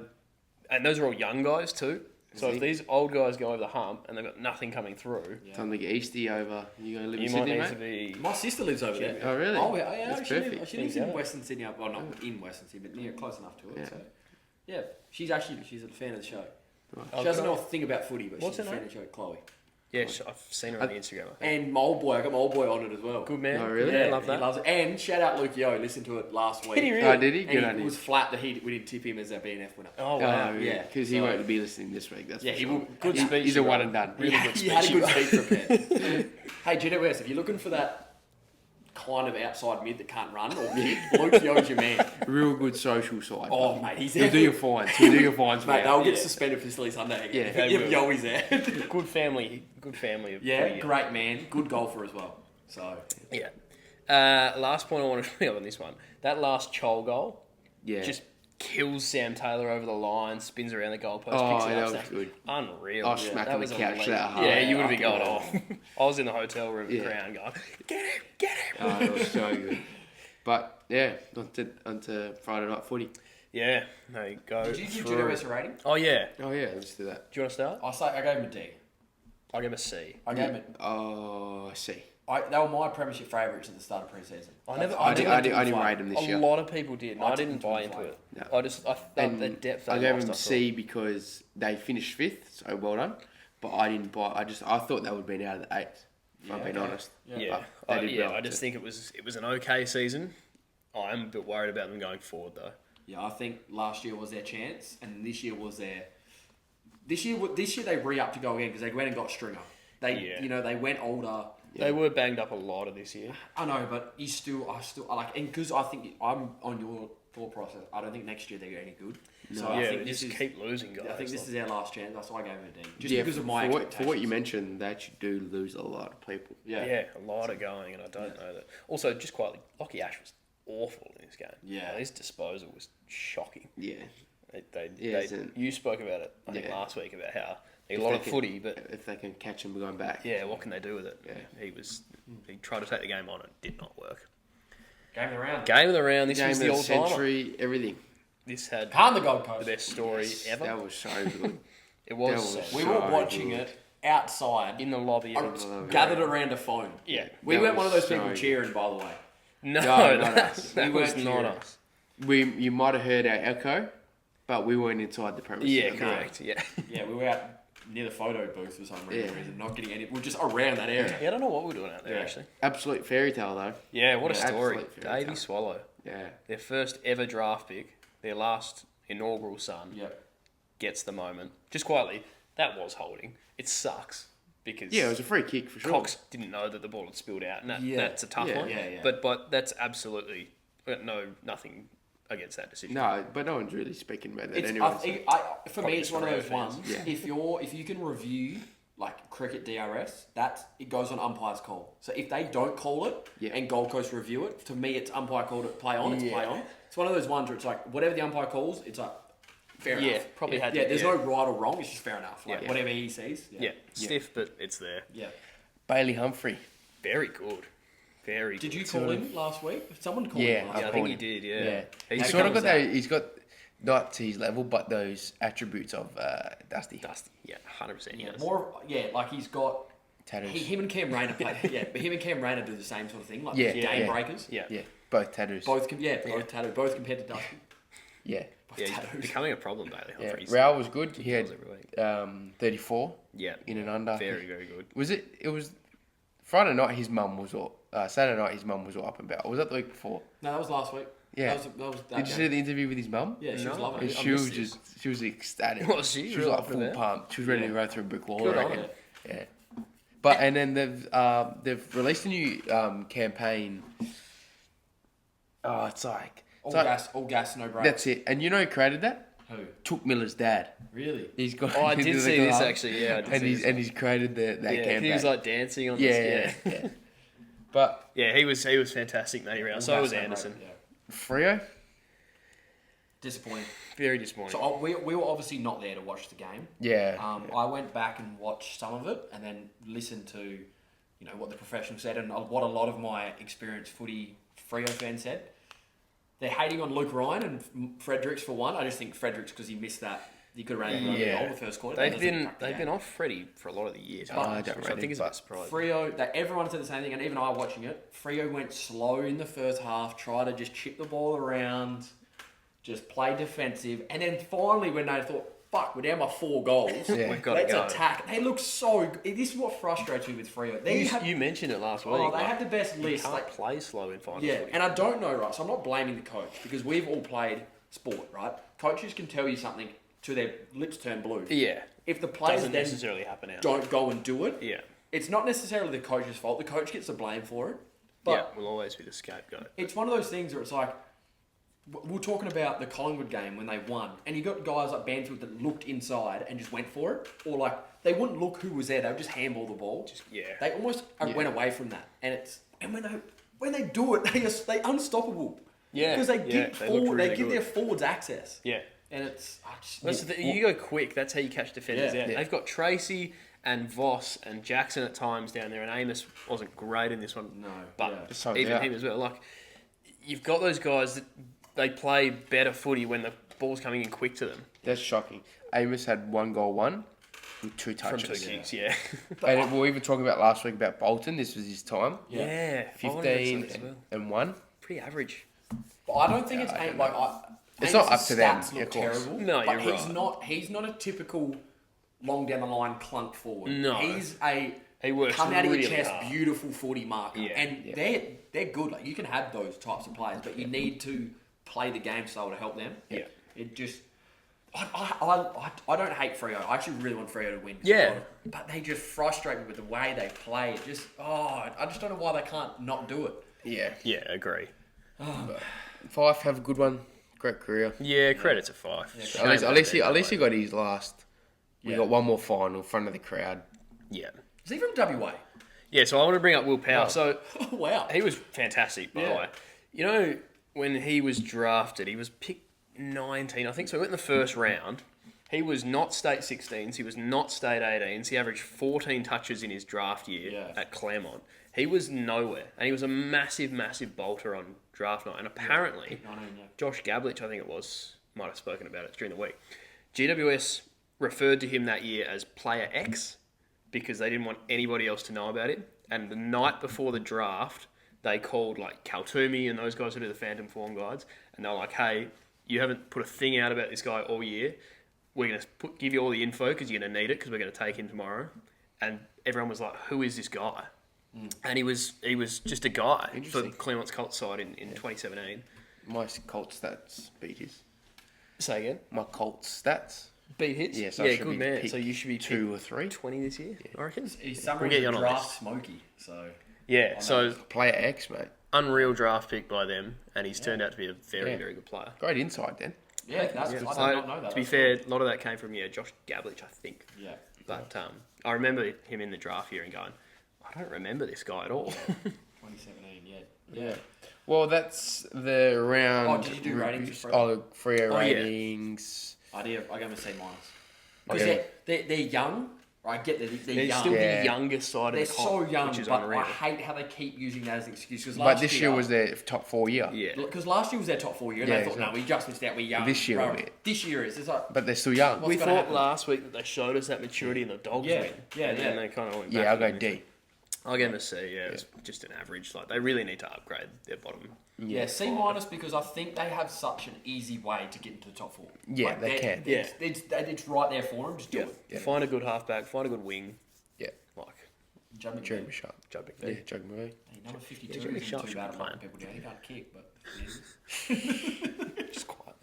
and those are all young guys too. So Is if he? these old guys go over the hump and they've got nothing coming through, Time to get Easty over. You going to live you in might Sydney, need to mate? be. My sister lives over there. Oh, really? Oh, yeah. That's She perfect. lives There in you go. Western Sydney. Well, not in Western Sydney, but near, close enough to it. Yeah. So, yeah, she's a fan of the show. Oh, She doesn't good know on- a thing about footy, but What's she's a her fan of the show. Chloe. Yeah, I've seen her on the Instagram. I think. And my old boy, I got my old boy on it as well. Good man. Oh, really? Yeah, Yeah, love he that. loves it. And shout out Luke Yo, listened to it last week. Did he really? Oh, did he? Good And on he him. was flat that we didn't tip him as our BNF winner. Oh wow. yeah. Because he So- won't be listening this week. That's Yeah, for he sure. will. Good he- speech. He's a one and done. Really good he had a good speech. speech prepared. Hey, Jenna West, if you're looking for that kind of outside mid that can't run or kick, Luke Yo's your man. Real good social side. Oh, mate, he's He'll there. do your fines. He'll do your fines, Mate, mate. they'll get Yeah. suspended for Silly Sunday Yeah, again. they if will. Yo's there. Good family. Good family. Of Yeah, footy. great man. Good golfer as well. So, Yeah. Last point I want to bring up on this one. That last Chol goal Yeah. just kills Sam Taylor over the line, spins around the goalpost, Oh, picks it that up. was good. Unreal. I was smacking the couch elite. that hard. Yeah, you would have been Yeah, going I off. I was in the hotel room Yeah. ground going, get him, get him. Oh, it was so good. But yeah, onto Friday night footy. Yeah, there you go. did you give through. Jenna West a rating? Oh, yeah. Oh yeah, let's do that. Do you want to start? I gave him a D. I'll give him a C. I gave him Oh, I see. they were my premiership favourites at the start of pre-season. I never- I didn't fly. rate them this A year. lot of people did, and I I didn't didn't buy do into it. it. No. I thought the depth I they gave lost, them I C because they finished fifth, so well done. But I didn't buy. I thought they would have been out of the eighth. If I'm Yeah, being okay. honest. Yeah, But they did well I just too. think it was an okay season. I'm a bit worried about them going forward though. Yeah, I think last year was their chance, and this year was their. This year they re-upped to go again because they went and got Stringer. They they went older. They were banged up a lot of this year. I know, but I like, and because I think I'm on your thought process. I don't think next year they're any good. So I yeah, think they this just is. keep losing guys. I think this like- is our last chance. That's why I gave it a D. Just Yeah, because of my for expectations. what you mentioned, they actually do lose a lot of people. yeah, a lot of going, and I don't know that. Also, just quietly, Lockie Ash was awful in this game. Yeah. His disposal was shocking. Yeah. You spoke about it, I think, Yeah. last week about how they If a lot they of can- footy, but if they can catch them going back. yeah, what can they do with it? Yeah. He tried to take the game on, it did not work. Game of the round. Game of the round. This Game was of the the old timer. century, everything. This had Calm the Gold the Coast. best story ever. That was so good. It was, that was We so were watching good. it outside, in the lobby. gathered around a phone. Yeah. We That weren't one of was those people so cheering, by the way. No, No, not us. that We was weren't not cheering. us. You might have heard our echo, but we weren't inside the premises. Yeah, Okay. correct. Yeah. Yeah, we were out near the photo booth for some Yeah. reason, not getting any. We're just around that area. Yeah, I don't know what we're doing out there Yeah. actually. Absolute fairy tale though. Yeah, what a Yeah, story. absolute fairy Davey tale. Swallow, Yeah. their first ever draft pick, their last inaugural son, Yep. gets the moment. Just quietly, that was holding. It sucks because Yeah, it was a free kick for sure. Cox didn't know that the ball had spilled out, and Yeah. that's a tough Yeah. one. Yeah. But that's absolutely nothing against that decision. No, but no one's really speaking about that It's, anyway. for Probably me, it's just one of for those our ones. fans. Yeah. If you can review like cricket DRS, it goes on umpire's call. So if they don't call it Yeah. and Gold Coast review it, to me it's umpire called it play on. It's Yeah. play on. It's one of those ones where it's like whatever the umpire calls, it's like fair Yeah, enough. probably had Yeah, to- there's yeah. no right or wrong. It's just fair enough. Like Yeah. whatever he sees. Yeah, stiff, but it's there. Yeah. Bailey Humphrey. Very good. Very Did good. you call him last week? Someone called Yeah, him last Yeah, I week. think he did, yeah. Yeah. He's He's sort of comes got out. that. He's got not to his level, but those attributes of Dusty. Dusty. Yeah, 100%. Yeah, Yes. more. Yeah, like he's got. Tattoos. Him and Cam Rayner play. Yeah, but him and Cam Rayner do the same sort of thing, like Yeah, game yeah. breakers. Yeah. Yeah, both tattoos. Both tattooed, both compared to Dusty. Yeah. Both Yeah, he's tattooed. becoming a problem, Bailey Yeah. Humphries. Raul was good. He Kills had every week. 34 Yeah. in and under. Very, very good. Was it? It was Friday night. His mum was all. Saturday night, his mum was all up and about. Or was that the week before? No, that was last week. Yeah. That was that Did you see game. the interview with his mum? Yeah, she was No. loving And it. I she was missed it. just, she was ecstatic. Was she? She was Real like up and full about? pump. She was ready to Yeah. run through a brick wall. Good I on reckon. her. Yeah. But and then they've released a new campaign. Oh, it's like All it's like- gas, no brakes. that's it. And you know who created that? Who? Took Miller's dad. Really? He's got. Oh, I into did the see this club, actually, yeah. I did And see he's this. and he's created that Yeah, campaign. he was like dancing on yeah, this. yeah, yeah. But Yeah, he was fantastic that round. So All was gas, no Anderson. brakes, yeah. Frio. Disappointing. Very disappointing. So we were obviously not there to watch the game. Yeah. I went back and watched some of it, and then listened to what the professional said and what a lot of my experienced footy Freo fans said. They're hating on Luke Ryan and Fredericks for one. I just think Fredericks, because he missed that, he could have ran a goal the first quarter. They've been off Freddie for a lot of the years. I don't which I think is a bit surprising. Freo, everyone said the same thing, and even I watching it, Freo went slow in the first half, tried to just chip the ball around, just play defensive, and then finally when they thought, fuck, we're down by 4 goals, We've got to let's go. attack. They look so good. This is what frustrates me with Freo. You mentioned it last week. They have the best list. Can't play slow in finals. Yeah, footy. and I don't know, right? So I'm not blaming the coach because we've all played sport, right? Coaches can tell you something to their lips turn blue. Yeah. If the players Doesn't then necessarily happen now. don't go and do it, Yeah. it's not necessarily the coach's fault. The coach gets the blame for it. Yeah, But will always be the scapegoat. it's one of those things where it's like, we were talking about the Collingwood game when they won, and you got guys like Banfield that looked inside and just went for it, or like they wouldn't look who was there; they would just handball the ball. They almost went away from that, and when they do it, they unstoppable. Yeah, because they yeah, give they looked forward, really they give good. their forwards access. Yeah. And it's You go quick. That's how you catch defenders Yeah. out. Yeah. They've got Tracy and Voss and Jackson at times down there, and Amos wasn't great in this one. No, but So, even yeah. him as well. Like you've got those guys that they play better footy when the ball's coming in quick to them That's shocking. Amos had 1 goal, with 2 from touches. 2 kicks. Yeah, And we were even talking about last week about Bolton. This was his time. yeah, 15 as well. and 1. Pretty average. But I don't think I it's don't like It's not Amos's up to them, stats yeah, look of course. terrible. No, but you're he's right. not. He's not a typical long down the line clunk forward. No. He's a He works come out of really your chest, hard. beautiful footy marker, Yeah. and they're good. Like you can have those types of players, but you need to play the game style to help them. Yeah. It just. I don't hate Freo. I actually really want Freo to win. Yeah. But they just frustrate me with the way they play. It just I just don't know why they can't not do it. Yeah. Yeah, agree. Fife, have a good one. Great career. Yeah, credit to Fife. Yeah, At least he got his last. We Yeah. got one more final in front of the crowd. Yeah. Is he from WA? Yeah, so I want to bring up Will Power. So Oh, wow. he was fantastic, by the Yeah. way. You know, when he was drafted, he was picked 19, I think. So he went in the first round. He was not state 16s. He was not state 18s. He averaged 14 touches in his draft year at Claremont. He was nowhere. And he was a massive, massive bolter on draft night. And apparently, 19, yeah. Josh Gablich, I think it was, might have spoken about it during the week. GWS referred to him that year as Player X because they didn't want anybody else to know about it. And the night before the draft, they called like Kaltumi and those guys who do the Phantom Form guides. And they're like, hey, you haven't put a thing out about this guy all year. We're going to give you all the info because you're going to need it because we're going to take him tomorrow. And everyone was like, who is this guy? And he was just a guy for Interesting. Clement's Colts side in 2017. My Colts stats beat his. Say again? My Colts stats. Beat hits? Yeah, so I yeah, should good be man. picked So you should be 2 or 3. 20 this year, I reckon. He's We'll get you on a draft list. smoky, so Yeah, so Player X, mate. unreal draft pick by them, and he's turned out to be a very, Yeah. very good player. Great insight, then. yeah, that's Yeah. I did not know that. To be fair, a lot of that came from Josh Gablich, I think. Yeah. But I remember him in the draft year and going, I don't remember this guy at all. 2017, yeah. Well, that's the round. Oh, did you do ratings reviews. for Freo? Freo Oh, yeah. ratings. I gave him a C minus. Because Okay. they're young. I get that they're They're young. still Yeah. the youngest side They're of the comp, so young, which is but unreal. I hate how they keep using that as an excuse. Because But this year was their top 4 year. Yeah. Because last year was their top 4 year, and Yeah, they thought, exactly. no, we just missed out, we're young. This year Bro, will be. This year is. It's like, But they're still young. What's We gonna thought happen? last week that they showed us that maturity and the dogs Yeah, win. yeah, and yeah. then they kind of went back. Yeah, I'll go again. D. I'll give them a C, yeah. It's just an average. Like, they really need to upgrade their bottom. yeah, C minus because I think they have such an easy way to get into the top 4. Yeah, Like, they can. Yeah. It's right there for them, just do Yeah. it. Find a good halfback, find a good wing. Yeah. Like, Jeremy Jeremy Sharp. Joe Big Yeah, B. Jug Murray. Hey, number 52 Jeremy isn't Sharp too should bad be at knocking playing. people down. He can't kick, but Just quiet.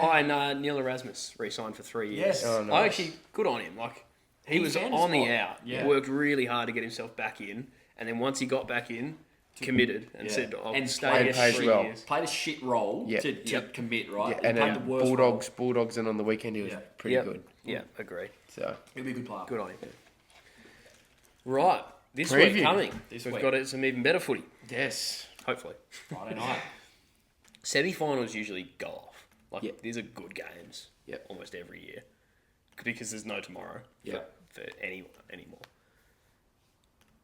Oh, and Neil Erasmus re-signed for 3 years. Yes. Oh, I nice. actually, good on him. Like, he He was found a on the spot. out. Yeah. Worked really hard to get himself back in. And then once he got back in, committed and Yeah. said, I'll And stay played here pays for 3 well. years. played a shit role Yeah. to commit, right? Yeah, He and played then the worst Bulldogs, and on the weekend he was Yeah. pretty Yeah. good. Yeah, agree. So role. He'll be a good player. Good on him. Right. This Preview. week coming, This we've week. got some even better footy, yes, hopefully. Friday night. Semi-finals usually go off. Like, Yeah. these are good games Yep. almost every year. Because there's no tomorrow Yeah. for anyone anymore.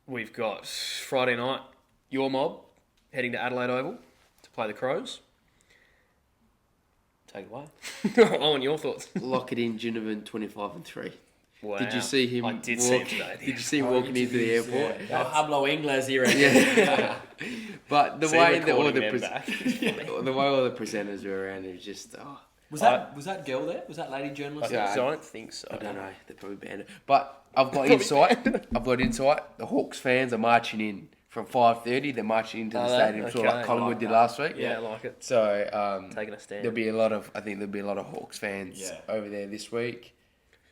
we've got Friday night, your mob, heading to Adelaide Oval to play the Crows. Take it away. I want your thoughts. Lock it in, Ginnivan 25-3. Wow. Did you see him? I did see him today. Did you see him walking into the airport? Yeah. Hablo Ingles here. Yeah. But the See way that all recording the them back. the way all the presenters were around, it was just Was that girl there? Was that lady journalist? Yeah. I don't think so. I don't know. They probably banned it. But I've got insight. The Hawks fans are marching in from 5:30. They're marching into the stadium, sort of like okay. Collingwood I like did that. last week. Yeah, I like it. So Taking a stand. there'll be a lot of Hawks fans over there this week.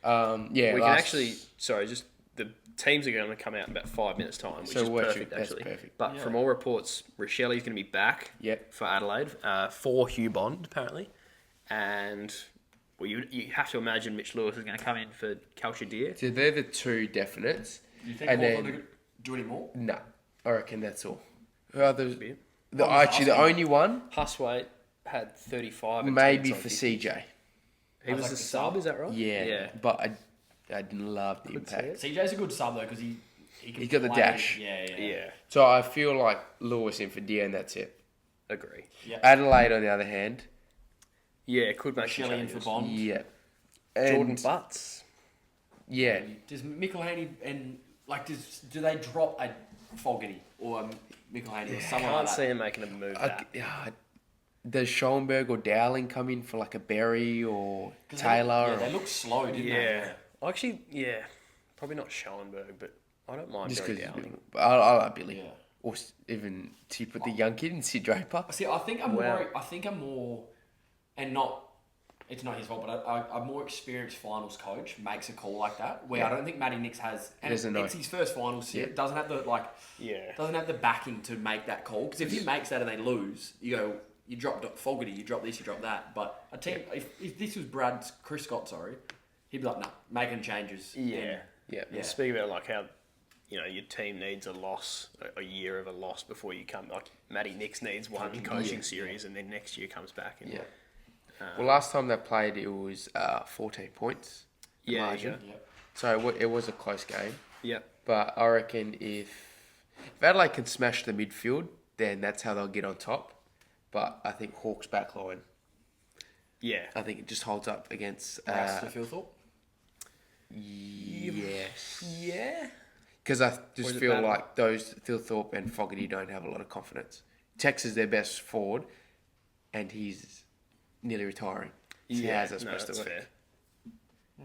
Yeah, We can actually, just the teams are going to come out in about 5 minutes' time, which So is what perfect, that's actually. perfect. But from all reports, Rochelle's going to be back Yep. for Adelaide for Hugh Bond, apparently. And well, you have to imagine Mitch Lewis is going to come in for Calciadir. So they're the two definites. Do you think And Hawthorn then- could do any more? No, I reckon that's all. Who are the Be it. the only one? Huswaite had 35. and Maybe 10 for songs. CJ. He was like the the sub, sub. is that right? Yeah, but I didn't love the Could see impact. it. CJ's a good sub though because he can He's got the play- dash. Yeah, So I feel like Lewis in for Deer and that's it. agree. Adelaide, on the other hand, Yeah, could make some Shelley in for changes. Bond. yeah. Jordan And, Butts. yeah. Does Michelhaney and do they drop a Fogarty or a Michelhaney or someone Can't like see that? him making a move back. Does Schoenberg or Dowling come in for like a Berry or 'Cause Taylor? They look slow, didn't they? Yeah. Actually, yeah. Probably not Schoenberg, but I don't mind Just Billy because Dowling. I like Billy. Yeah. Or even to put the young kid in Sid Draper. See, I think I'm Wow. more. I think I'm more, and not. It's not his fault, but a more experienced finals coach makes a call like that. Where I don't think Matty Nix has, and Doesn't know. it's his first finals. Yeah. Doesn't have the Yeah. doesn't have the backing to make that call. Because if he makes that and they lose, you go, you drop Fogarty, you drop this, you drop that. But a team, if this was Chris Scott, he'd be like, nah, making changes. Yeah. Yeah. And speak about like how, your team needs a loss, a year of a loss before you come. Like Matty Nix needs one coaching series, and then next year comes back. And, Yeah. Well, last time they played, it was 14 points. the Yeah, margin. Yeah. So it was a close game. Yep. But I reckon if Adelaide can smash the midfield, then that's how they'll get on top. But I think Hawks backline, Yeah. I think it just holds up against. Rouse to Philthorpe. Yes. Yeah. Because I Or just is it feel Battle? like those Philthorpe and Fogarty don't have a lot of confidence. Tex is their best forward, and he's nearly retiring. So Yeah. how's that No, supposed that's to work?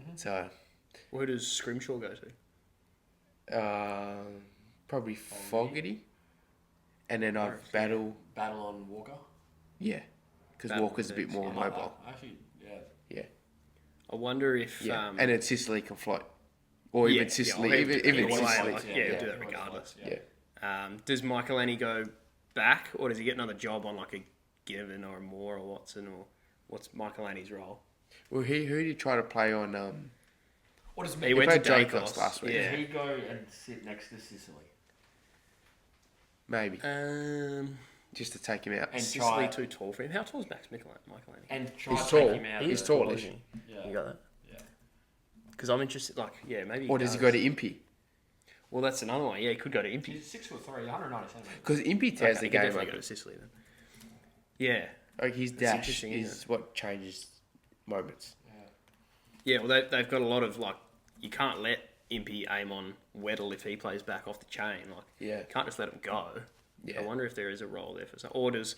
fair. So Well, who does Scrimshaw go to? probably Fogarty, and then I've Battle. Battle on Walker. Yeah, because Battle Walker's a bit needs- more yeah. mobile. Actually, yeah. Yeah, I wonder if. yeah, and then Sicily can float, or even Sicily, I'll even have to- even yeah, Sicily. like, yeah, yeah, yeah. do that Yeah. regardless. Yeah. Does Michael Annie go back, or does he get another job on like a Given or a Moore or Watson, or what's Michael Annie's role? Well, who did he try to play on? What does He went to played Dacos Dacos last week. Yeah. Does he go and sit next to Sicily? Maybe Um, just to take him out. And Sicily try- too tall for him. How tall is Michael Annie? And try He's to tall. take him out. He's of- tall, isn't he? Yeah. You got that? Yeah. Because I'm interested. Like, yeah, maybe. Or does he go to Impey? Well, that's another one. Yeah, he could go to Impey. He's 6'3", 190 centimeters. Because Impey tears Okay, the he could game definitely go open. to Sicily then. Yeah. Like his That's dash interesting, isn't is what changes moments. Yeah, well, they've got a lot of, like, you can't let Impey aim on Weddle if he plays back off the chain. Like, Yeah. you can't just let him go. Yeah. I wonder if there is a role there for some. Or does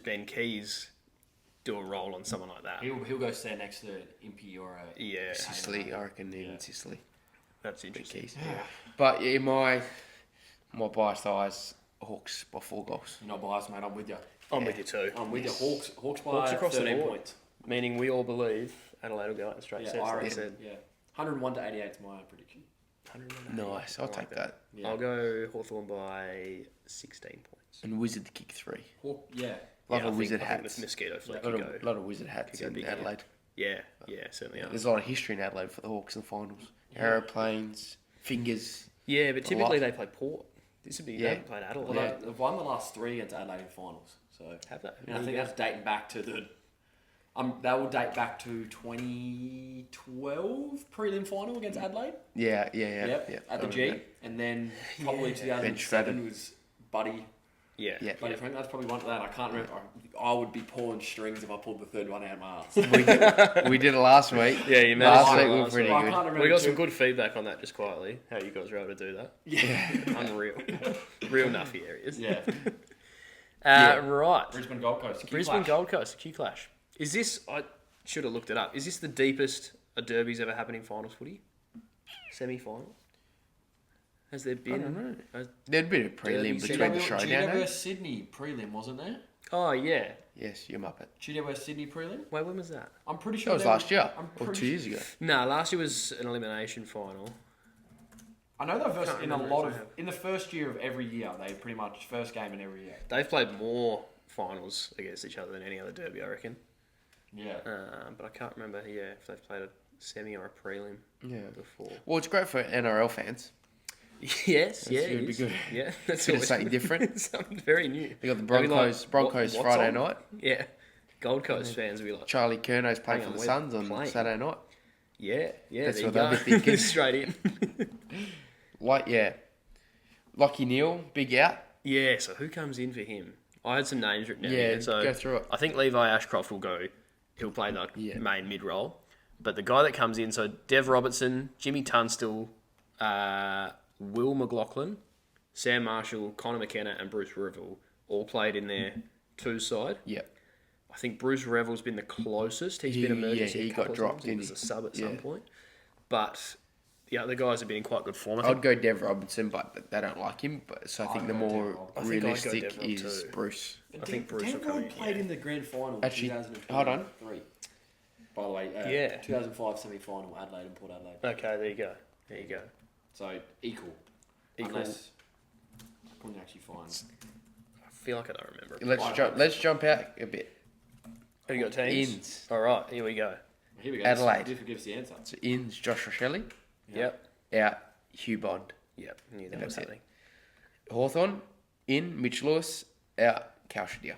Ben Keys do a role on someone like that? He'll go stand next to Impey or a Yeah, Sicily, I reckon even Yeah. Sicily. that's Big interesting. keys. But in my biased eyes, Hawks by 4 goals. You're not biased, mate. I'm with you. I'm with you too. I'm with you. Hawks by Hawks across the 13 board. points. Meaning we all believe Adelaide will go out in straight Yeah, sets, I like I reckon. said. Yeah. 101 to 88 is my prediction. Nice, I'll I like take that. Yeah. I'll go Hawthorn by 16 points. And Wizard to kick 3. Yeah. Lot Yeah, of Wizard I think hats. the Mosquito Fleck A could lot, go. of Wizard hats go in big, Adelaide. Yeah, certainly are. There's a lot of history in Adelaide for the Hawks in the finals. Aeroplanes, fingers. Yeah, but typically lot. they play Port. This would be they Yeah. haven't played Adelaide. Well, they've won the last 3 against Adelaide in finals. So Have they? and I think that's dating back to the That will date back to 2012 prelim final against Adelaide. Yeah. At the I G, remember and then probably Ben 2007 Shredder. was Buddy. Yeah. Yeah. Buddy Frank. That's probably one that I can't remember. I would be pulling strings if I pulled the third one out of my ass. We did it last week. Yeah, you Last managed week to we were pretty I good. can't remember. We got some too- good feedback on that just quietly, how you guys were able to do that. Yeah. Unreal. Real nuffy areas. Yeah. Right. Brisbane Gold Coast. Q Brisbane Clash. Gold Coast, Q Clash. Is this, I should have looked it up, is this the deepest a derby's ever happened in finals footy? Semi-finals? Has there been? I don't know. a- There'd been a prelim Derby, between the Showdown. Cheetah eh? vs Sydney prelim, wasn't there? Oh, yeah. Yes, you're Muppet. Cheetah vs Sydney prelim. Wait, when was that? I'm pretty That sure was they were- last year I'm or pretty 2 years ago. No, last year was an elimination final. I know they've versed Can't in a remember lot if of they have. in the first year of every year. They pretty much first game in every year. They've played more finals against each other than any other derby, I reckon. Yeah. But I can't remember, if they've played a semi or a prelim Yeah. before. Well, it's great for NRL fans. Yes, That's yeah, gonna it be is. good. Yeah, that's Bit of always something different. something very new. They got the They'll be Broncos. like, Broncos what's Friday on? night. Yeah, Gold Coast fans will be like, Charlie Curno's playing Hang for on, the we're Suns on playing. Saturday night. yeah, That's there what you they'll go. be thinking. Straight in. Lockie Neal, big out. Yeah, so who comes in for him? I had some names written down Yeah, here. So go through it. I think Levi Ashcroft will go. He'll play the main mid role. But the guy that comes in, so Dev Robertson, Jimmy Tunstall, Will McLaughlin, Sam Marshall, Connor McKenna, and Bruce Revel all played in their two side. Yep. I think Bruce Revel's been the closest. He's been emergency. he a couple got of dropped, times. He didn't was he? a sub at Yeah. some point. But the other guys have been in quite good form. I think I'd go Dev Robinson, but they don't like him. But so I think I'd the go more Dev Rob. I think I'd go realistic Dev Rob is too. Bruce. I think Bruce will come in, played yeah. in the grand final. Actually, 2003. hold on. By the way, Yeah. 2005 semi-final Adelaide and Port Adelaide. Okay, there you go. There you go. So equal. Equal. Unless I couldn't actually find. I feel like I don't remember. Let's jump out a bit. Have you got teams? Ins. All right, here we go. Here we go. Adelaide. This will give us the answer. So ins Josh Rochelle, Yep. out Hugh Bond. Yep. Knew that And was that's it. happening. Hawthorn, in Mitch Lewis, out Cal Shadia.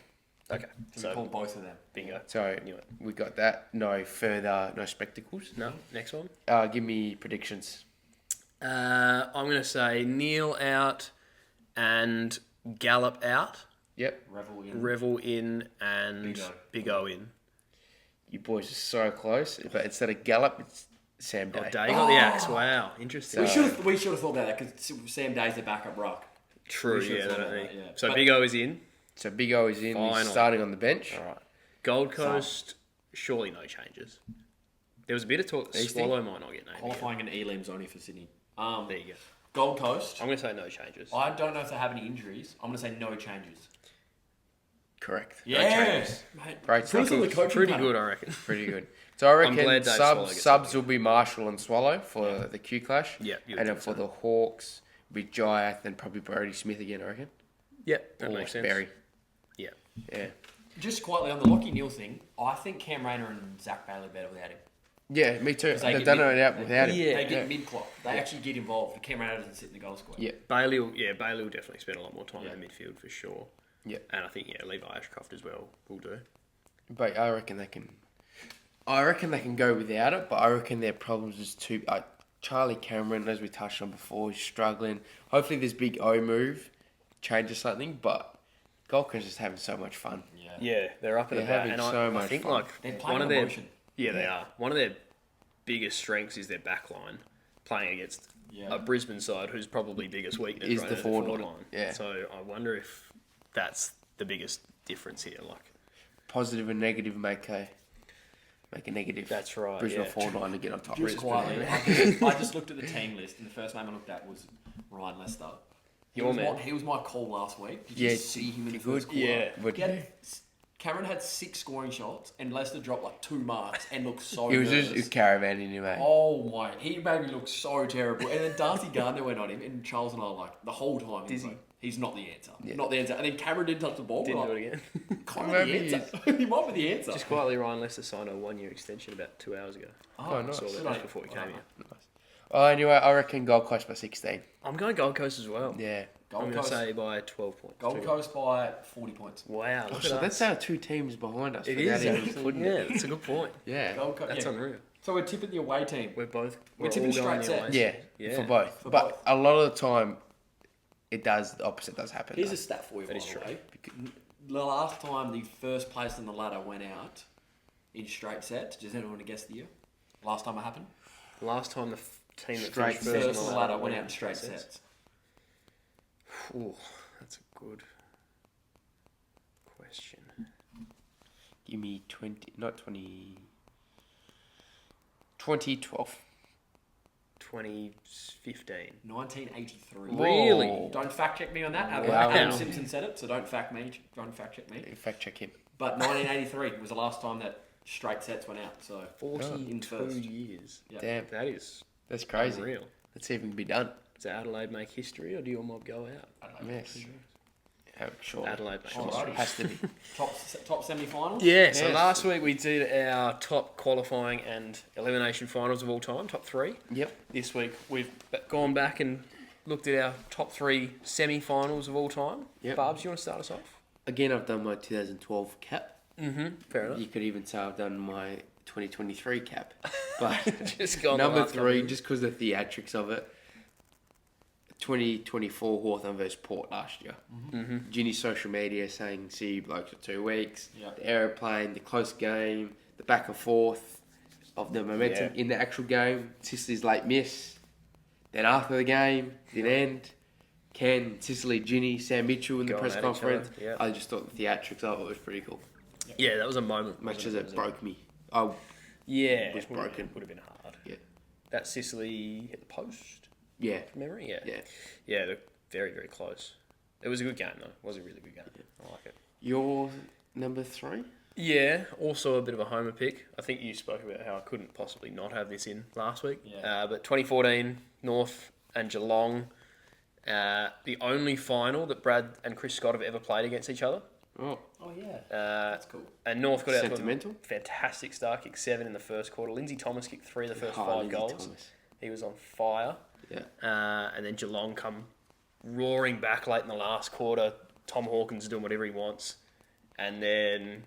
Okay. So we So call both of them. bingo. So Knew it. we got that. No spectacles. No. Next one. Give me predictions. I'm gonna say Neil out and Gallup out. Yep. Revel in. Revel in and Big O. Big O in. You boys are so close, but instead of Gallup, it's Sam Day. Oh, Day got the axe. Wow, interesting. We should have thought about that because Sam Day's the backup ruck. True. we should've Yeah. thought That, about I that, think. yeah. So But- Big O is in. So Big O is in. He's Final. starting on the bench. All right. Gold Coast. Surely no changes. There was a bit of talk that Easty? Swallow might not get named. Again. Qualifying and Elam's only for Sydney. There you go. Gold Coast. I'm gonna say no changes. I don't know if they have any injuries. I'm going to say no changes. Correct. No changes. Mate, Great put us stuff. on the coaching Pretty panel. good, I reckon. Pretty good. So I reckon glad Dave Swallow gets subs something. will be Marshall and Swallow for the Q Clash. Yeah, you would and then think for so. the Hawks, be Jyath and probably Brody Smith again, I reckon. Yep, that Or makes sense. Berry. Yeah. Yeah. Just quietly on the Lockie Neal thing, I think Cam Rayner and Zach Bailey are better without him. Yeah, me too. They They've get done mid- it out without him. Yeah. They get mid-clock. They actually get involved. Cam Rayner doesn't sit in the goal square. Yeah. Bailey will definitely spend a lot more time Yeah. in the midfield for sure. Yeah. And I think Levi Ashcroft as well will do. But I reckon they can. I reckon they can go without it, but I reckon their problems is too. Charlie Cameron, as we touched on before, is struggling. Hopefully, this big O move changes something. But Gold Coast is having so much fun. Yeah. Yeah, they're up and They're about, having and so I much think fun. like They're playing one of on their emotion. they are one of their biggest strengths is their back line, playing against Yeah. a Brisbane side whose probably biggest weakness Is right the now forward line. Yeah. So I wonder if that's the biggest difference here. Like Positive and negative make a negative. That's right, Brisbane yeah. forward line to get on top. Just Brisbane, quietly, I just looked at the team list, and the first name I looked at was Ryan Lester. Your man. He was my call last week. Did Yeah, you see him in the good. first quarter? Yeah. But He had, Cameron had 6 scoring shots, and Lester dropped like 2 marks and looked so he was nervous. just caravanning him, mate. Oh my! He made me look so terrible. And then Darcy Gardner went on him, and Charles and I were like the whole time. He was Dizzy. like, he's not the answer. Yeah. Not the answer. And then Cameron didn't touch the ball. Didn't We're do like, it again. kind of Maybe the answer. he might be the answer. Just quietly, Ryan Lester signed a 1-year extension about 2 hours ago. Oh, nice. Saw that Good just on him. before we Well came done, here. Nice. Oh, anyway, I reckon Gold Coast by 16. I'm going Gold Coast as well. Yeah. I'm Gold going to Coast. say by 12 points. Gold Coast by 40 points. Wow, Oh, look so at that's us. our 2 teams behind us. It without is, even actually. putting Yeah, it. that's a good point. Yeah. Gold Coast. That's Yeah. unreal. So we're tipping the away team. We're We're tipping all going straight the away sets. Yeah, Yeah. for both. For but both. a lot of the time, the opposite does happen. Here's though. a stat for you, That by is the true. way. The last time the first place in the ladder went out in straight sets, does anyone want to guess the year? Last time it happened? Last time the team that Straight finished First first in the ladder went out in straight sets. Ooh, that's a good question. Give me 20, not 20. 2012. 2015. 1983. Really? Whoa. Don't fact check me on that. Wow. Adam Simpson said it, so don't fact check me. Fact check him. But 1983 was the last time that straight sets went out. So 42 first. years. Yeah. Damn, That is that's crazy. unreal. Let's see if it can be done. Does Adelaide make history or do your mob go out? Yes. Sure. Adelaide makes Alrighty. history. Has to be. top semi-finals. Yeah, so Yes. last week we did our top qualifying and elimination finals of all time, top 3. Yep. This week we've gone back and looked at our top 3 semi-finals of all time. Yep. Barbs, you want to start us off? Again, I've done my 2012 cap. Mm-hmm. Fair enough. You could even say I've done my 2023 cap. But Just go on the number last 3, couple. just because of the theatrics of it, 2024 Hawthorn versus Port last year. Mm-hmm. Ginny's social media saying, see you blokes for 2 weeks. Yeah. The aeroplane, the close game, the back and forth of the momentum Yeah. in the actual game. Sicily's late miss. Then after the game, didn't end. Ken, Sicily, Ginny, Sam Mitchell in the Going press at each conference. other, yeah. I just thought the theatrics of it was pretty cool. Yeah, that was a moment. Much as wasn't it broke me. Oh, Yeah, was broken. Would have been hard. Yeah. That Sicily hit the post yeah. from memory. Yeah. Yeah. Yeah, they're very, very close. It was a good game though. It was a really good game. I like it. Your number 3? Yeah, also a bit of a homer pick. I think you spoke about how I couldn't possibly not have this in last week. Yeah. But 2014, North and Geelong, the only final that Brad and Chris Scott have ever played against each other. Oh, Oh yeah. That's cool. And North got out to Sentimental? a fantastic start, kicked 7 in the first quarter. Lindsay Thomas kicked 3 of the first oh, 5 Lindsay goals. Thomas. He was on fire. Yeah. And then Geelong come roaring back late in the last quarter. Tom Hawkins doing whatever he wants. And then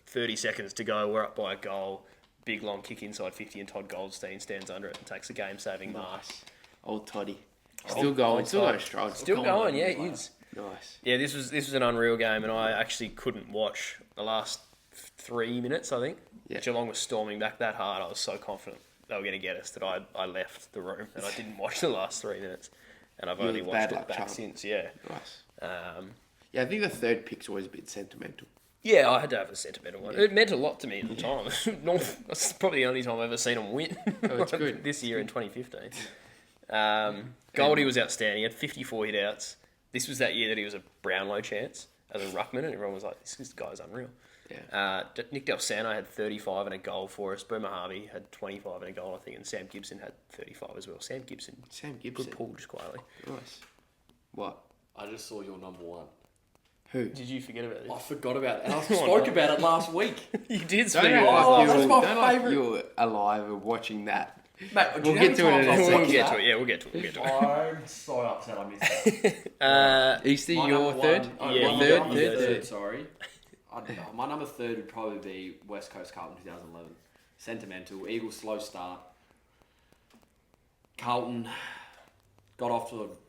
30 seconds to go, we're up by a goal. Big long kick inside 50 and Todd Goldstein stands under it and takes the game-saving mark. Nice. Old Toddy. Old- Still going. old Still Todd. going strong. Still going, yeah, he is. Nice. Yeah, this was an unreal game, and I actually couldn't watch the last 3 minutes, I think. Yeah. Geelong was storming back that hard. I was so confident they were going to get us that I left the room and I didn't watch the last 3 minutes. And I've You're only the watched bad it luck back charm. since, yeah. Nice. Um, Yeah, I think the third pick's always a bit sentimental. yeah, I had to have a sentimental one. It meant a lot to me at the time. North, that's probably the only time I've ever seen them win. Oh, it's good. This year in 2015. Goldie was outstanding. He had 54 hit-outs. This was that year that he was a Brownlow chance as a ruckman, and everyone was like, this guy's unreal. Yeah. Nick Del Sano had 35 and a goal for us. Boomer Harvey had 25 and a goal, I think, and Sam Gibson had 35 as well. Sam Gibson, Sam Gibson. good pull just quietly. Nice. What? I just saw your number 1. Who? Did you forget about I this? forgot about it. And I Come on, spoke man. about it last week. You did Don't speak act about Oh, like that's you my were, don't like favourite. you were alive and watching that. Mate, do We'll you know get how to it many in a times I've second. We'll watched get that? to it. Yeah, we'll get to it. We'll get to it. I'm so upset I missed that. Easty, My your number third? one- oh, Yeah, my third, number yeah, third. sorry. My number 3 would probably be West Coast Carlton 2011. Sentimental. Eagles slow start. Carlton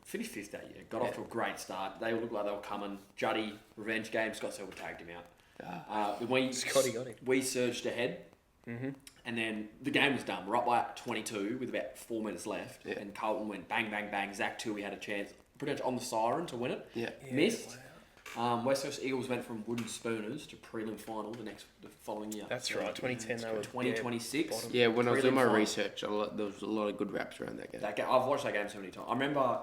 finished 5th that year. Got off to a great start. They looked like they were coming. Juddy, revenge game. Scott Selwood tagged him out. Scotty got him. We surged ahead. And then the game was done. We're up by 22 with about 4 minutes left. Yeah. And Carlton went bang, bang, bang. Zach Tui had a chance pretty much on the siren to win it. Yeah. Missed. West Coast Eagles went from wooden spooners to prelim final the following year. That's right. 2010, they were 2026. bottom. Yeah, when I was doing my Prelim final. research, there was a lot of good raps around that game. That game, I've watched that game so many times. I remember,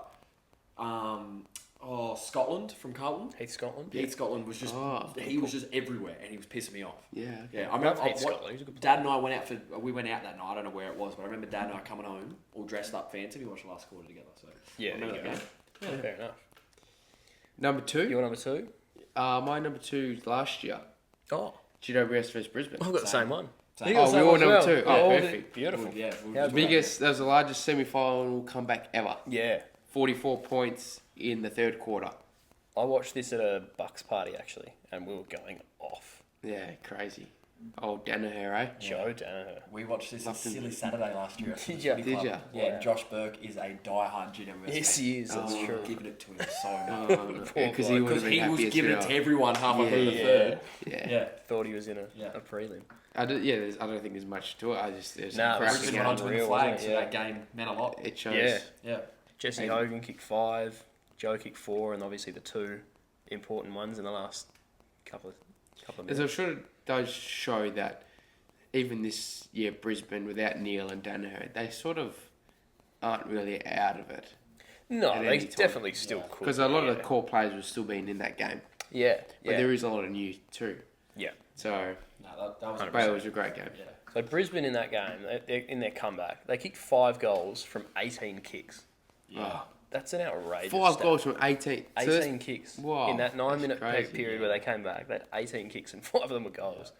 Scotland from Carlton. Heath Scotland. Heath Scotland was just he was just everywhere and he was pissing me off. Yeah. Yeah, I remember. Heath Scotland. He's a good Dad and I went out we went out that night. I don't know where it was, but I remember Dad and I coming home all dressed up fancy. We watched the last quarter together. So Yeah, I remember there you that game. Fair enough. Number 2? Your number 2? My number 2 last year. Oh, GWS versus Brisbane. I've got the same one. Same. Oh, we all number two. Oh, all perfect. Beautiful. Would, yeah. would- How would- Biggest, that was the largest semi-final comeback ever. Yeah. 44 points in the third quarter. I watched this at a Bucks party, actually, and we were going off. Yeah, crazy. Old Danaher, eh? Showdown. We watched this Loved him. silly Saturday last year. at Did the ya? footy Did club. ya? Yeah, Wow. Josh Burke is a diehard GWS. Yes, he is. That's Oh, true. giving it to him so much. Because Poor he bloke. would Because have been he happy was as giving it well. to everyone halfway through the Yeah. third. Yeah. Yeah. Thought he was in Yeah. a prelim. I don't think there's much to it. There's Nah, some it was cracking Brisbane just went on out. to win the unreal, flag, wasn't so it? Yeah. that game meant a lot. It shows. Yeah. Yeah. Jesse Hey. Hogan kicked 5. Joe kicked 4, and obviously the 2 important ones in the last couple of As minutes. it sort of does show that even this year, Brisbane, without Neil and Danaher, they sort of aren't really out of it. No, at they any time. definitely still Yeah. could. Because a lot of yeah. the core players will still be in that game. Yeah. But there is a lot of new too. Yeah. So, No, that was 100%. but it was a great game. Yeah. So Brisbane in that game, in their comeback, they kicked 5 goals from 18 kicks. Yeah. That's an outrageous 5 stat. goals from 18. So that's- 18 kicks. Wow, In that 9-minute that's crazy, period where they came back, they had 18 kicks and 5 of them were goals.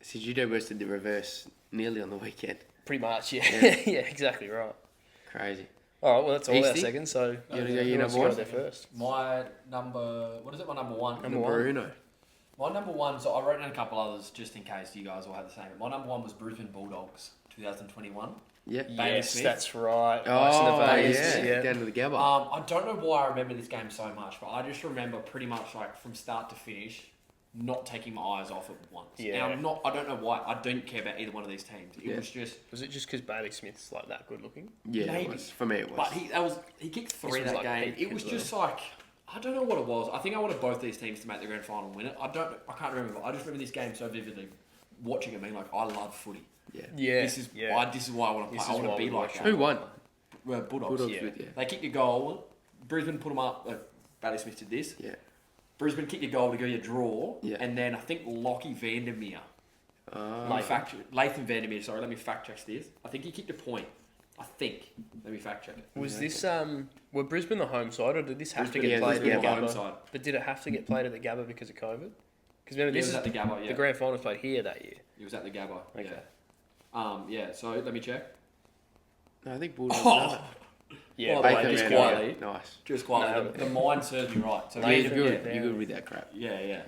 So judo versus did the reverse nearly on the weekend. Pretty much, yeah. Yeah. Yeah, exactly right. Crazy. All right, well, that's all our Easty? seconds, so You wanna go who your wants number to go one? there first? My number, what is it? My number one. Number one. Bruno. My number one. So I wrote down a couple others just in case you guys all had the same. My number one was Brisbane Bulldogs, 2021. Yep. Yes, Smith. that's right. Oh, Ice in the Vegas. yeah. Yeah. Down to the Gabba. I don't know why I remember this game so much, but I just remember pretty much like from start to finish, not taking my eyes off it once. Yeah. And I don't know why. I don't care about either one of these teams. It Yeah. was just. Was it just because Bailey Smith's like that good looking? Yeah, maybe. it was. For me, it was. But he kicked 3 was that like game. peak It was as just like I don't know what it was. I think I wanted both these teams to make the grand final and win it. I can't remember. I just remember this game so vividly, watching it being like I love footy. yeah. Yeah. This is yeah. why I want to This play. I is want why to be we like watch that. it. Who won? Bulldogs. Bulldogs Yeah. with, yeah. They kicked a goal. Brisbane put them up. Bailey Smith did this. Yeah. Brisbane kicked a goal to go your draw. Yeah. And then I think Lockie Vandermeer. Uh, Latham Vandermeer, sorry, let me fact check this. I think he kicked a point. I think. Let me fact check it. Was this were Brisbane the home side, or did this have to Brisbane- get played Brisbane at the were home Gabba? side. But did it have to get played at the Gabba because of COVID? Because remember, Yeah, this it was is at the Gabba, yeah. the grand final was played here that year. It was at the Gabba. Okay. Yeah, so let me check. no, I think Bulldogs. Oh, Yeah, Oh, but Baker they just ran quietly. Nice. just quietly. No. The mind serves me right. So Yeah, Latham, you're good. yeah. You're good with that crap. yeah.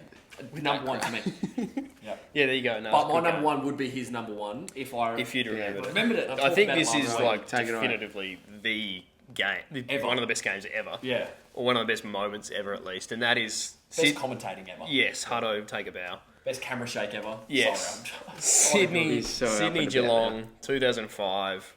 With Number that one to me. Yeah. Yeah, there you go. No, But it's a my good number game. one would be his number one if If you'd remembered it. remembered it. I think this is last week. like Take it away. definitively the game, Ever. one of the best games ever, yeah, or one of the best moments ever at least, and that is best commentating ever. yes, Hutto, take a bow. Best camera shake ever. Yes. Sorry, I'm Sydney, He's so up Sydney and about Geelong, 2005.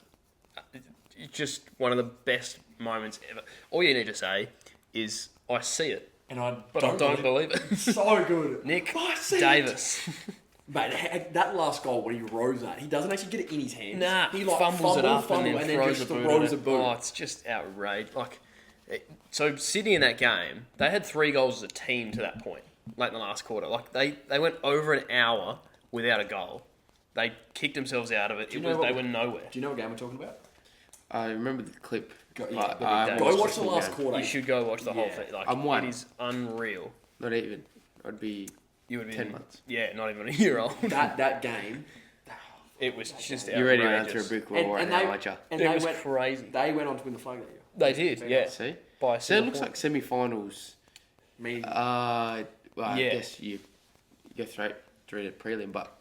Just one of the best moments ever. All you need to say is, I see it, and I but I don't believe it. So good, Nick I see it. Davis. Mate, that last goal when he rose that, he doesn't actually get it in his hands. Nah, he like fumbles it up fumble, and then throws just a boot. throws at a it. boot. Oh, it's just outrageous. So Sydney in that game, they had 3 goals as a team to that point, late in the last quarter. Like they went over an hour without a goal. They kicked themselves out of it. you know what- They were nowhere. Do you know what game we're talking about? I remember the clip. Go- but yeah, I haven't Go watch the full last game. quarter. You should go watch the whole Yeah. thing. Like I'm one. it is unreal. Not even. I'd be. You would be 10 months. Yeah, not even a year old. That game. It was just You ready to run outrageous. through a brick wall right now, aren't you? and It they was went. crazy. They went on to win the flag that year. They did, yeah. See? By a So it single looks point. like semi-finals. I mean, Well, I Yeah. guess you go straight through the prelim, but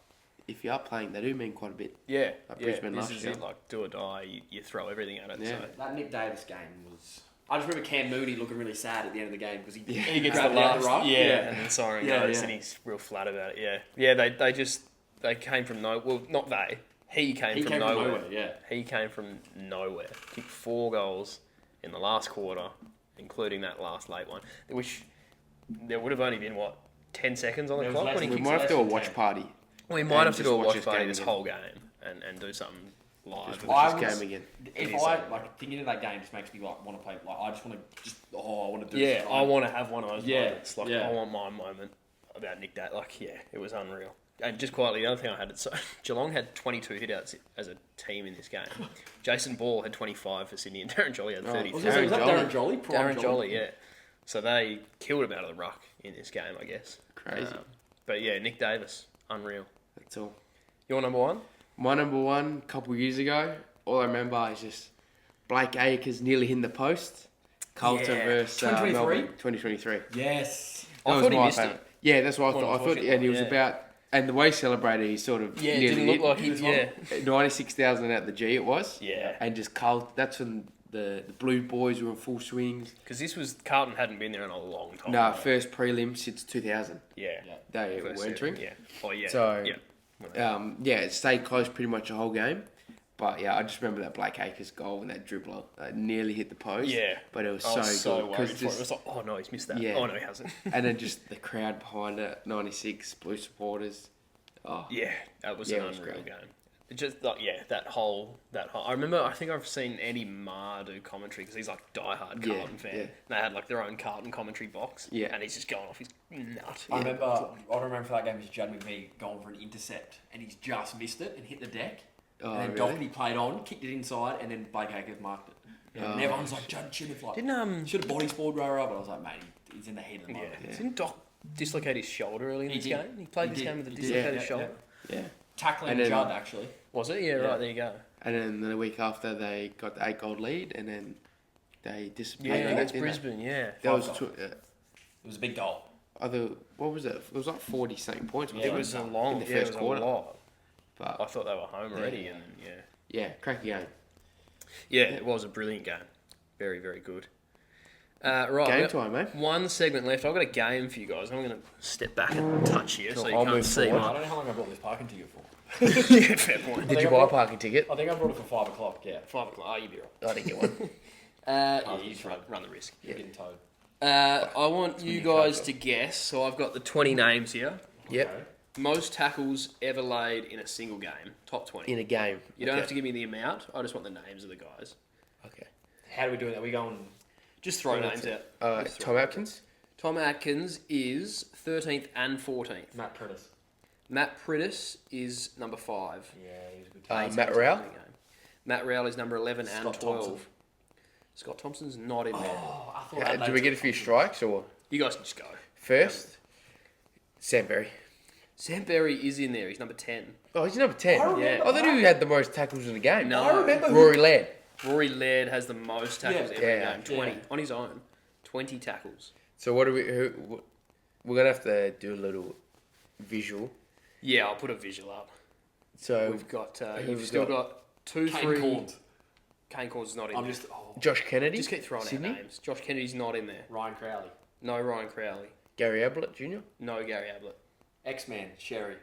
if you are playing, they do mean quite a bit. Yeah, Like yeah. Brisbane This last is year. it. Like do or die. You throw everything at it. Yeah. So. that Nick Davis game was. I just remember Cam Mooney looking really sad at the end of the game because he He gets the grabbed it out last, ruck. yeah, and then Siren Yeah, goes, yeah. and he's real flat about it. Yeah, they came from no. Well, not they. He came He from came from nowhere. nowhere. Yeah. He came from nowhere. Kicked 4 goals in the last quarter, including that last late one, which there would have only been 10 seconds on the There was clock less when he than- We kicked. might have to do a Less than watch 10. party. We might and have to just do a watch watch this party game this again. whole game and do something live. Just with watch I this was- game again. If It is I something. like thinking of that game, just makes me like want to play. Like I just want to I want to do. Yeah, this. I want to have one of those Yeah, moments. Like, yeah. I want my moment about Nick Day. Like, yeah, it was unreal. And just quietly, the other thing I had, so Geelong had 22 hitouts as a team in this game. Jason Ball had 25 for Sydney, and Darren Jolly had Oh, 33. Was that Darren Jolly? Prime Darren Jolly, yeah. So they killed him out of the ruck in this game, I guess. Crazy. But yeah, Nick Davis, unreal. That's all. Your number one? My number one, a couple years ago, all I remember is just Blake Acres nearly hitting the post. Carlton Yeah. versus 2023? Melbourne, 2023. Yes. That I was thought he my missed it. favourite. Yeah, that's what I When I thought. was I thought, watching and he it, was yeah. about, and the way he celebrated, he sort of Yeah, it nearly didn't look hit. like he. Yeah. 96,000 at the G it was. Yeah. And just that's when the Blue Boys were in full swings. Because this was Carlton hadn't been there in a long time. No, first prelim since 2000. Yeah. They First were entering. series, Yeah. Oh yeah. So- yeah. It stayed close pretty much the whole game. But yeah, I just remember that Blake Acres goal and that dribbler nearly hit the post. Yeah. But it was I was so so good. worried for it. It was like, oh no, he's missed that. Yeah. Oh no, he hasn't. And then just the crowd behind it, 96 Blue supporters. Oh, Yeah, that was Yeah, an it was unreal great. game. It just like that whole. I remember. I think I've seen Eddie Marr do commentary because he's like diehard Yeah, Carlton fan. yeah. They had like their own Carlton commentary box. Yeah. and he's just going off his nut. I remember for that game was Judd McVee going for an intercept and he's just missed it and hit the deck. Oh, and then really? Doherty played on, kicked it inside, and then Blake Acres marked it. And everyone's like, Judd should have Didn't body spoiled Rara, but I was like, mate, he's in the heat of the yeah. moment. Didn't Doc dislocate his shoulder early in He this did. game? He played He this did. game with a He did. dislocated Yeah, shoulder. yeah. Tackling And then- Judd, actually. Was it? Yeah, Yeah. right. There you go. And then the week after, they got the 8-goal lead, and then they Yeah, disappeared. against didn't they? Brisbane. Yeah. That was 5-goal. two, It was a big goal. what was it? It was like 40-something points. Yeah, It wasn't was a in long. the Yeah, it first was quarter. a lot. I But thought they were home already, Yeah. and yeah. yeah, cracky game. Yeah, it was a brilliant game. Very, very good. Right, Game we've got time, mate. one segment left. I've got a game for you guys. I'm going to step back and touch here so Cool, you I'll can't move see forward. I my... don't know how long I brought this parking ticket for. Yeah, fair point. Did you buy a parking ticket? I think I brought it for 5 o'clock, yeah. 5 o'clock. Oh, you'd be right. I didn't get one. Yeah, you just run the risk. You're getting towed. I want you you guys charge to guess. So I've got the 20 names here. Yep. Okay. Most tackles ever laid in a single game. Top 20. In a game. You don't have to give me the amount. I just want the names of the guys. Okay. How do we do that? We going... Just throw Yeah, names out. Just Tom throw- Atkins. Tom Atkins is 13th and 14th. Matt Prentice. Matt Prittis is number 5. Yeah, he was a good Matt Rowell. Matt Rowell is number 11 and Scott 12. Thompson. Scott Thompson's not in there. Oh, I thought Yeah, Adelaide do we get a took few Thompson. strikes or You guys can just go. first? Sam Berry. Sam Berry is in there. He's number 10. Oh, he's number 10. I remember Yeah. I thought he had the most tackles in the game. No. I remember who- Rory Laird. Rory Laird has the most tackles Yeah. ever in Yeah. a game. 20 Yeah. on his own. 20 tackles. So what do we? We're gonna have to do a little visual. Yeah, I'll put a visual up. So We've got. who You've we still got? got 2, Kane 3. Corns. Kane Corns is not in I'm there. just... Oh, Josh Kennedy. Just keep throwing Sydney. out names. Josh Kennedy's not in there. Ryan Crowley. No Ryan Crowley. Gary Ablett Jr. No Gary Ablett. X-Man. Sherry.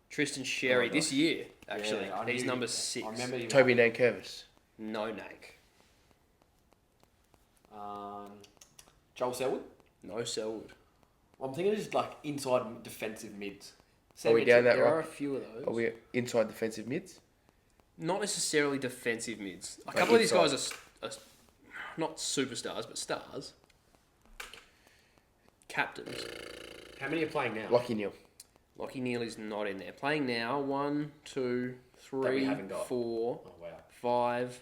Tristan Sherry Oh, this year, actually. Yeah, I He's knew- number 6. I remember him. Toby Nankervis. No Nake. Joel Selwood. No Selwood. I'm thinking just like inside defensive mids. Are we down that There are right? a few of those. Are we inside defensive mids? Not necessarily defensive mids. A Like couple of these inside. guys are not superstars, but stars. Captains. How many are playing now? Lockie Neal. Lockie Neal is not in there. Playing now, 1, 2, That we 3, haven't got. 4, Oh wow. 5,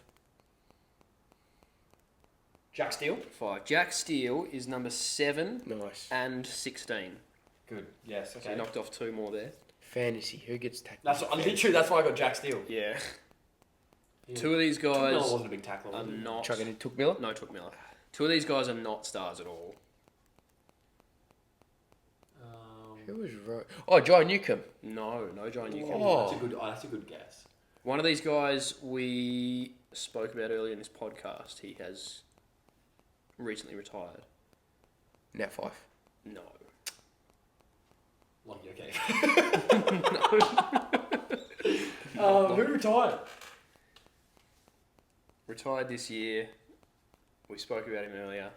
Jack Steele. 5. Jack Steele is number 7 Nice. and 16. Good. Yes. So Okay. you knocked off 2 more there. Fantasy. Who gets tackled? That's what, literally that's why I got Jack Steele. Yeah. Yeah. 2 of these Miller guys wasn't a big tackler. are Was he? not. Chucking in Took Miller. No, Took Miller. 2 of these guys are not stars at all. Who was right? Oh, John Newcomb. No John Newcomb. Oh. That's a good guess. One of these guys we spoke about earlier in this podcast, he has recently retired. Nat Fife. No. Lucky, okay. Who retired? Retired this year. We spoke about him earlier.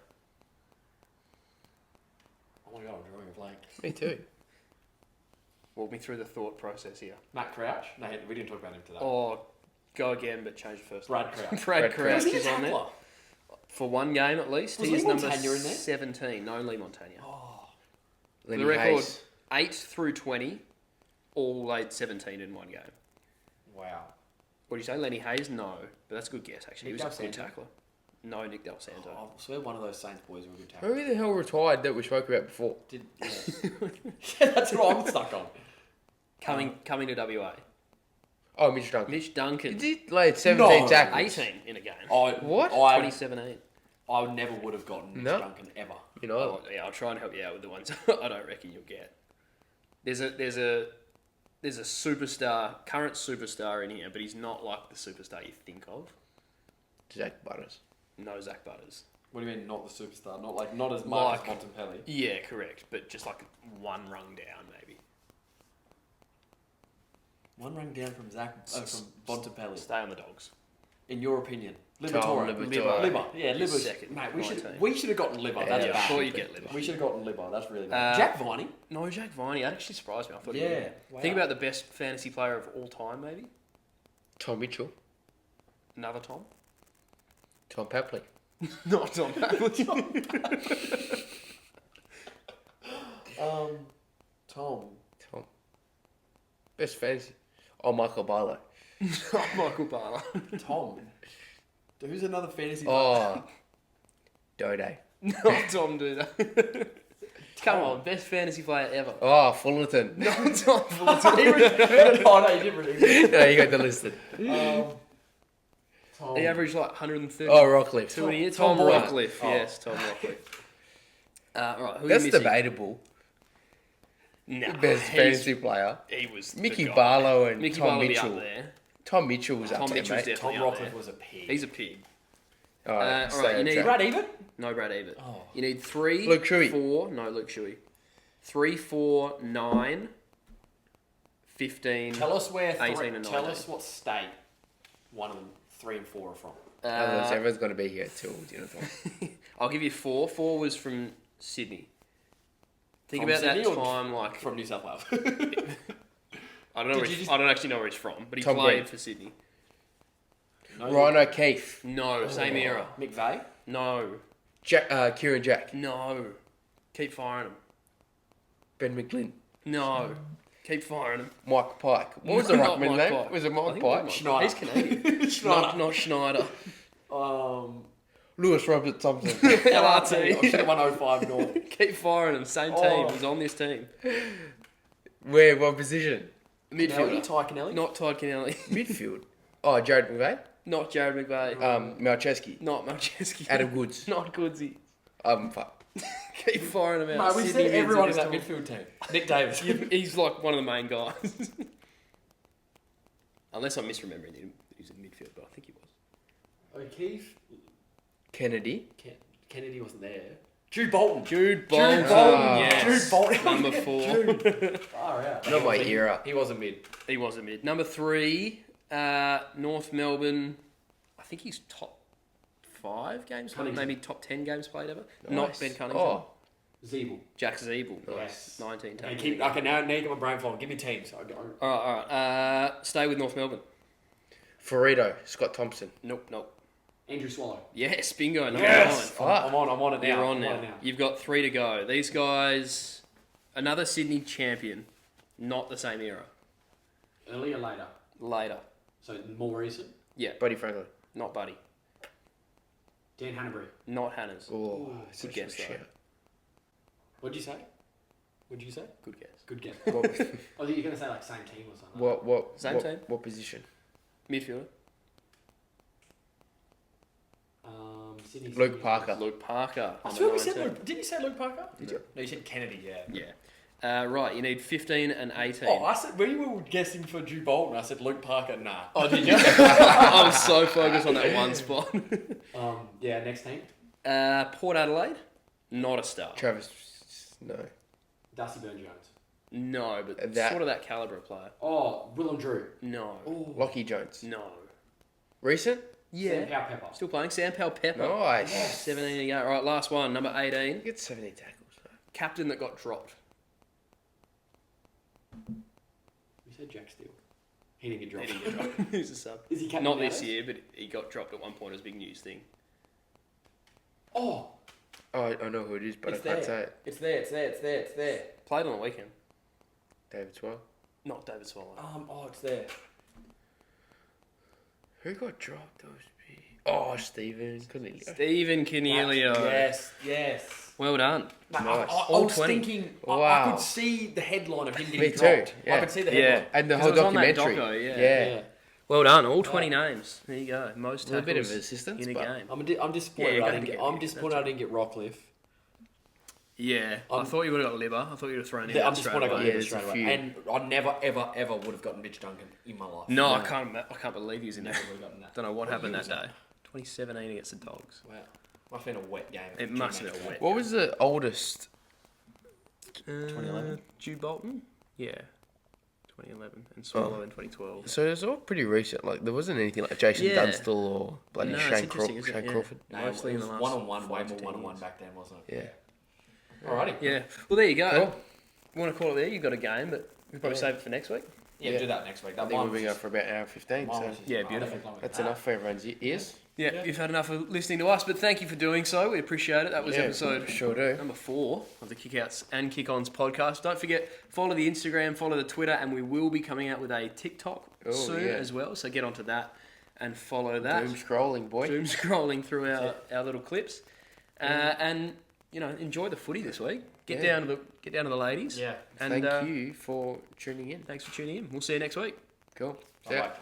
Oh my god, I'm drawing a blank. Me too. Walk me through the thought process here. Matt Crouch? No, we didn't talk about him today. Oh, go again, but change the first Brad name. Crouch. Brad Brad Crouch Was he a is on there. tackler? For one game at least. Was he Lee is number Montagna in there? 17. No, Lee Montagna. Oh, For Lenny the record, Hayes. 8 through 20, all laid 17 in one game. wow. What do you say, Lenny Hayes? No, but that's a good guess actually. Nick He was a good Delsanto? tackler. No, Nick Del Santo. I swear one of those Saints boys were a good tackler. Who the hell retired that we spoke about before? Did, yeah. Yeah, that's what I'm stuck on. Coming to WA. Oh, Mitch Duncan. Mitch Duncan. He did like 17 No. tackles. 18 in a game. What? 2017. I never would have gotten Mitch No. Duncan ever. You know. Oh, yeah, I'll try and help you out with the ones I don't reckon you'll get. There's a superstar, current superstar in here, but he's not like the superstar you think of. Zach Butters. No Zach Butters. What do you mean, not the superstar? Not as much as Bontempelli. Yeah, correct, but just like one rung down, maybe. One rung down from from Bontempelli. Stay on the Dogs. In your opinion, Tom Liberatore. Liberatore. Liver. Yeah, He's Liver's second, Mate, 19. we should have gotten Liver. Yeah, That's Yeah, I bad. thought you'd get Liver. We should have gotten Liver. That's really bad. Jack Viney. No, Jack Viney. That actually surprised me. I thought. Yeah. Wow. Think about the best fantasy player of all time, maybe. Tom Mitchell. Another Tom. Tom Papley. Not Tom. Tom. Tom. Best fantasy. Oh, Michael Barlow. Not Michael Barner. Tom. Who's another fantasy player? Oh. Dode. Not Tom Duda. Come on, best fantasy player ever. Oh, Fullerton. Not Tom Fullerton. Oh, no, you didn't really. No, you got the listed. Tom. He averaged like 130. Oh, Rockcliffe. Two a year. Tom Tom Boyd. Rockcliffe. Oh. Yes, Tom Rockcliffe. Right, who are That's you missing? debatable. Nah, Best fantasy player. He was Mickey the guy. Barlow and Mickey Tom Barlow be Mitchell. up there. Tom Mitchell was Tom up there, Mitchell's mate. definitely Tom up Rockcliffe there. was a pig. He's a pig. All right, all right, you need- Brad Even? No Brad Ebert. Oh. You need 3, Luke Shuey. 4. No, Luke Shuey. 3, 4, 9, 15. Tell us where. 18 and Tell 19. us what state one of them, 3 and 4 are from. Otherwise, everyone's going to be here till dinner time. I'll give you 4. 4 was from Sydney. Think From about Sydney that or time, like From New South Wales. I don't know. I don't actually know where he's from, but he Tom played Green. for Sydney. No, Ryan O'Keefe. No, same era. McVeigh? No, Kieran Jack. no. Keep firing him. Ben McGlynn. No, keep firing him. Mike Pike. What was the Not ruckman Mike name? Pike. Was it I Mike think Pike? it was Schneider. He's Canadian. Schneider. Not Schneider. Lewis Robert Thompson. LRT. I should have won 05 North. Keep firing him. Same team. Oh. He's on this team. Where? What position? Midfielder. Ty Canelli? Not Todd Kennelly. Midfield. Oh, Jared McVeigh. Not Jared McVeigh. Malcheski. Not Malcheski. Adam Goods. Not Goodsy. Fuck. Keep firing him out. Mate, we Sydney said wins everyone it in that this time. midfield team. Nick Davis. He's like one of the main guys. Unless I'm misremembering him. He's in midfield, but I think he was. O'Keefe. Kennedy. Kennedy wasn't there. Jude Bolton. Jude Bolton. Jude Bolton. Yes. Jude Bolton. Number 4. Jude. Far out. Not my era. He was a mid. He was a mid. Number 3, North Melbourne. I think he's top 5 games played, Cunningham. maybe top 10 games played ever. Nice. Not Ben Cunningham. Oh, Zeeble. Jack Zeeble. Yes. 19 Okay, tackles. I can now get my brain flowing. Give me teams. All right. Stay with North Melbourne. Ferrito. Scott Thompson. Nope. Andrew Swallow. Yes, bingo. Number Yes. 9. Fuck. I'm on it now. You're on I'm now. You've got 3 to go. These guys, another Sydney champion, not the same era. Earlier, later. Later. So more recent. Yeah, Buddy Franklin. not Buddy. Dan Hanbury. Not Hannah's. Oh, Good such a guess, though. shout. What'd you say? What'd you say? Good guess. Good guess. What, I thought you were going to say like same team or something. what Same what, team. What position? Midfielder. Sydney. Luke Parker. Luke Parker. I number swear we said 19. Luke. Did you say Luke Parker? Did you? No, you said Kennedy. Yeah. Yeah. Right, you need 15 and 18. Oh, I said when you were guessing for Drew Bolton, I said Luke Parker. Nah. Oh, did you? I was so focused on that one spot. Yeah. Next team. Port Adelaide. Not a star. Travis. No. Dusty Burn-Jones. No, but That- sort of that caliber of player. Oh, Willem Drew. No. Lockie Jones. No. Recent? Sam Powell Pepper. Still playing. Sam Powell Pepper. Nice. 17 to go. Right, last one. Number 18. You get 17 tackles. Captain that got dropped. You said Jack Steele. He didn't get dropped. He didn't get dropped. He's a sub. Is he captain Not this nowadays? year, but he got dropped at one point as a big news thing. Oh, Oh, I know who it is, but it's I can't there. say it. It's there. It's there. It's there. It's there. Played on the weekend. David Swell. Not David Swallow. Oh, it's there. Who got dropped? Those Oh, Stephen. Couldn't he? Stephen Cornelio. Yes. Well done. Mate, Nice. I All was 20. thinking, I Wow. could see the headline of him Me getting too, dropped. yeah. I could see the Yeah. headline. And the 'Cause whole it was on that documentary. doco, yeah. Well done. All 20 names. There you go. Most A little bit of tackles assistance, in a but- game. I'm disappointed. Yeah, I you didn't gotta get. get I'm Nick, disappointed I didn't get Rockcliffe. Yeah. I I'm- thought you would have got Libba. I thought you would have thrown him I'm out straight disappointed I got away. Yeah, Libba there's straight a away. few. And I never, ever would have gotten Mitch Duncan in my life. No, No. I can't believe he was in there. Never would have gotten that. Don't know what happened year that was day. 2017 against the Dogs. Wow. Must have been a wet game. It must have been a wet. What was the oldest? 2011? Jude Bolton? Yeah. 2011. And Swallow in 2012. So it was all pretty recent. Like there wasn't anything like Jason Yeah. Dunstall or bloody No, it's Shane, interesting, isn't it? Shane Yeah. Crawford. No, Mostly it in was the last one-on-one, way 5 to more 10 one-on-one years. back then, wasn't it? Yeah. Alrighty. Yeah. Well, there you go. Cool. You want to call it there? You've got a game, but we'll probably Yeah. save it for next week. Yeah, Yeah. do that next week. I That think one we'll was be going just- for about an hour 15. mine So was just- Yeah, I beautiful. definitely love that's that. enough for everyone's ears. Yeah, Yeah. you've had enough of listening to us, but thank you for doing so. We appreciate it. That was Yeah, episode sure do. number 4 of the Kickouts and Kick-Ons podcast. Don't forget, follow the Instagram, follow the Twitter, and we will be coming out with a TikTok Oh, soon yeah. as well. So get onto that and follow that. Doom scrolling, boy. Doom scrolling through our little clips, and enjoy the footy this week. Get Yeah. down to the ladies. Yeah. And Thank you for tuning in. thanks for tuning in. We'll see you next week. Cool. See ya. Bye-bye.